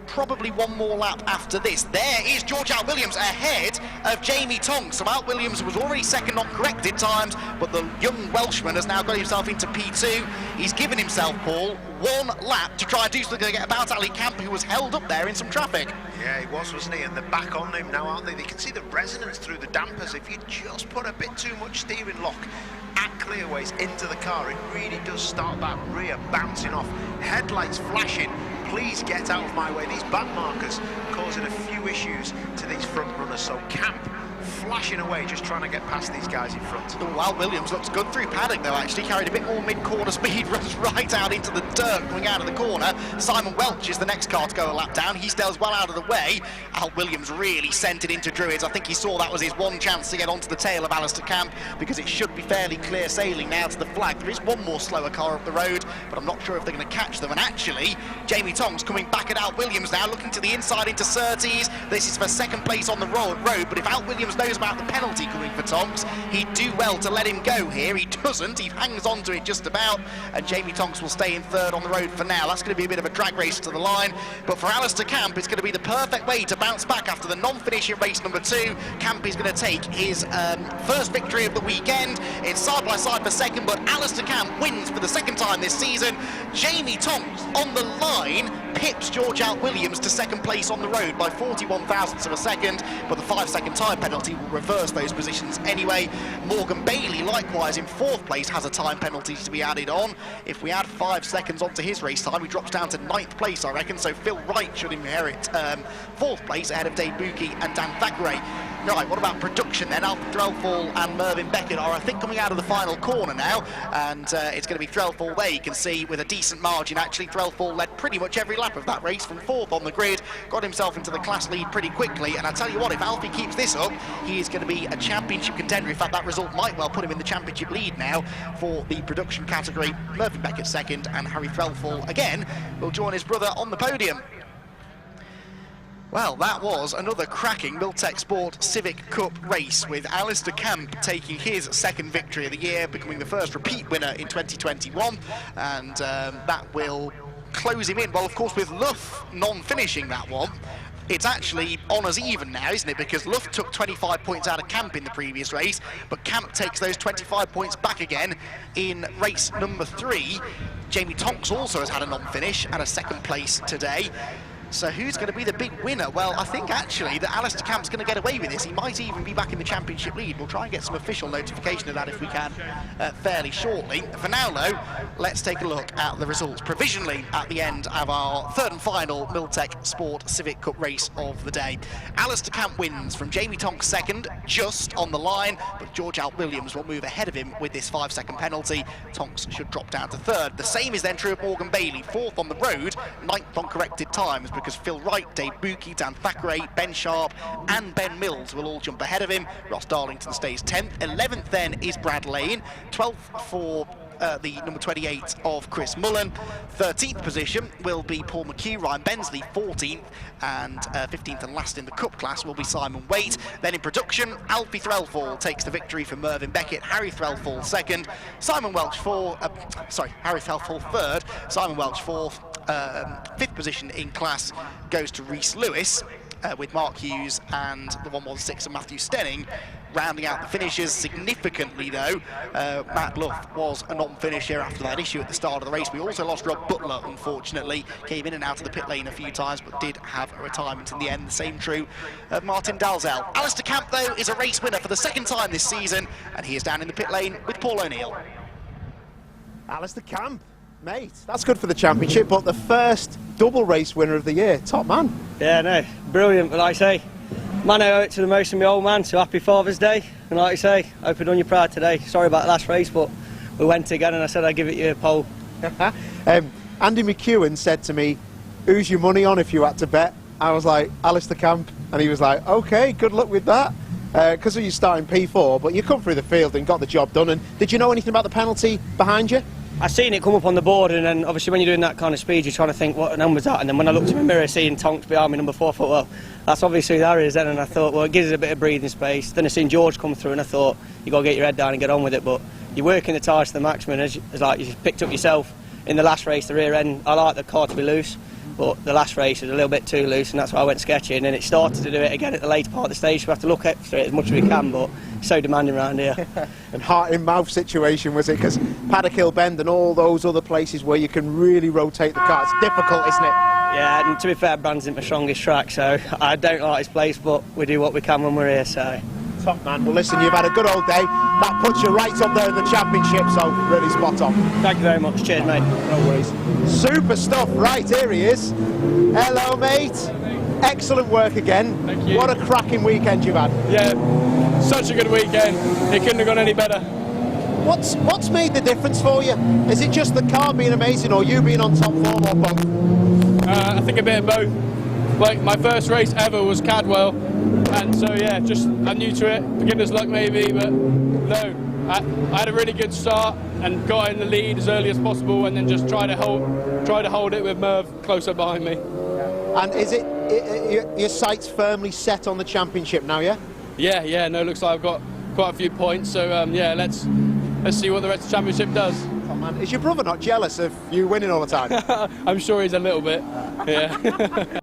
probably 1 more lap after this. There is George Al Williams ahead of Jamie Tonks. So Al Williams was already 2nd on corrected times, but the young Welshman has now got himself into P2. He's given himself, Paul, one lap to try and do something to get about Ali Camp, who was held up there in some traffic. Yeah, he was, wasn't he? And they're back on him now, aren't they? They can see the resonance through the dampers. If you just put a bit too much steering lock at clearways into the car, it really does start that rear bouncing off. Headlights flashing. Please get out of my way. These back markers causing a few issues to these front runners. So Camp flashing away, just trying to get past these guys in front. Oh, Al Williams looks good through paddock though, actually. Carried a bit more mid-corner speed, runs right out into the dirt coming out of the corner. Simon Welch is the next car to go a lap down. He stays well out of the way. Al Williams really sent it into Druids. I think he saw that was his one chance to get onto the tail of Alistair Camp, because it should be fairly clear sailing now to the flag. There is one more slower car up the road, but I'm not sure if they're going to catch them. And actually, Jamie Tonks coming back at Al Williams now, looking to the inside into Surtees. This is for second place on the road, but if Al Williams knows about the penalty coming for Tonks, he'd do well to let him go here. He doesn't, he hangs on to it just about, and Jamie Tonks will stay in third on the road for now. That's going to be a bit of a drag race to the line, but for Alistair Camp, it's going to be the perfect way to bounce back after the non-finish in race number 2. Camp is going to take his first victory of the weekend. It's side by side for second, but Alistair Camp wins for the second time this season. Jamie Tonks on the line pips George Al Williams to second place on the road by 41 thousandths of a second, but the 5-second time penalty will reverse those positions anyway. Morgan Bailey, likewise in 4th place, has a time penalty to be added on. If we add 5 seconds onto his race time, he drops down to 9th place, I reckon, so Phil Wright should inherit 4th place ahead of Dave Buki and Dan Thackeray. Right, what about production then? Alfie Threlfall and Mervyn Beckett are, I think, coming out of the final corner now, and it's going to be Threlfall there. You can see with a decent margin, actually. Threlfall led pretty much every lap of that race from 4th on the grid, got himself into the class lead pretty quickly, and I tell you what, if Alfie keeps this up, he is going to be a championship contender. In fact, that result might well put him in the championship lead now for the production category. Mervyn Beckett second, and Harry Threlfall again will join his brother on the podium. Well, that was another cracking Miltek Sport Civic Cup race, with Alistair Camp taking his second victory of the year, becoming the first repeat winner in 2021, and that will close him in. Well, of course, with Luff non-finishing that one, it's actually honours even now, isn't it? Because Luff took 25 points out of Camp in the previous race, but Camp takes those 25 points back again in race number 3. Jamie Tonks also has had a non-finish and a second place today. So who's going to be the big winner? Well, I think actually that Alistair Camp's going to get away with this. He might even be back in the championship lead. We'll try and get some official notification of that if we can fairly shortly. For now, though, let's take a look at the results provisionally at the end of our third and final Miltek Sport Civic Cup race of the day. Alistair Camp wins from Jamie Tonks second, just on the line, but George Al Williams will move ahead of him with this 5-second penalty. Tonks should drop down to third. The same is then true of Morgan Bailey, 4th on the road, 9th on corrected times, because Phil Wright, Dave Buki, Dan Thackeray, Ben Sharp and Ben Mills will all jump ahead of him. Ross Darlington stays 10th. 11th then is Brad Lane. 12th for the number 28 of Chris Mullen. 13th position will be Paul McHugh. Ryan Bensley 14th, and 15th and last in the Cup class will be Simon Waite. Then in production, Alfie Threlfall takes the victory for Mervyn Beckett. Harry Threlfall second, Simon Welch Harry Threlfall third, Simon Welch fourth. 5th position in class goes to Rhys Lewis, with Mark Hughes and the 116 of Matthew Stenning rounding out the finishers. Significantly though, Matt Luff was a non-finisher after that issue at the start of the race. We also lost Rob Butler, unfortunately. Came in and out of the pit lane a few times, but did have a retirement in the end. The same true of Martin Dalzell. Alistair Camp, though, is a race winner for the second time this season, and he is down in the pit lane with Paul O'Neill. Alistair Camp, mate, that's good for the championship, but the first double race winner of the year, top man. Yeah, no, brilliant, but like I say, man, I owe it to the most of my old man, so happy Father's Day, and like I say, hope I've done you proud today. Sorry about the last race, but we went again and I said I'd give it you a pole. Andy McEwen said to me, who's your money on if you had to bet? I was like, Alistair Camp, and he was like, okay, good luck with that. Because you starting P4, but you come through the field and got the job done. And did you know anything about the penalty behind you? I seen it come up on the board, and then obviously when you're doing that kind of speed, you're trying to think what number's that. And then when I looked in the mirror, seeing Tonks behind me, number 4, I thought, well, that's obviously Harry is then. And I thought, well, it gives us a bit of breathing space. Then I seen George come through, and I thought, you got to get your head down and get on with it. But you're working the tyres to the maximum, as like you picked up yourself in the last race, the rear end. I like the car to be loose, but the last race was a little bit too loose, and that's why I went sketchy. And then it started to do it again at the later part of the stage. So we have to look after it as much as we can, but so demanding around here. And heart in mouth situation, was it? Because Paddock Hill Bend and all those other places where you can really rotate the car, it's difficult, isn't it? Yeah, and to be fair, Brands isn't my strongest track, so I don't like this place, but we do what we can when we're here, so. Top man. Well, listen, you've had a good old day. That puts you right up there in the championship, so really spot on. Thank you very much. Cheers, mate. No worries. Super stuff. Right, here he is. Hello, mate. Excellent work again. Thank you. What a cracking weekend you've had. Yeah, such a good weekend. It couldn't have gone any better. What's made the difference for you? Is it just the car being amazing, or you being on top form, or both? I think a bit of both. Like, my first race ever was Cadwell, and so yeah, just I'm new to it. Beginner's luck maybe, but no. I had a really good start and got in the lead as early as possible, and then just try to hold it with Merv close up behind me. And is it your sights firmly set on the championship now? Yeah. Yeah. No, looks like I've got quite a few points. So yeah, let's see what the rest of the championship does. Oh man, is your brother not jealous of you winning all the time? I'm sure he's a little bit. Yeah.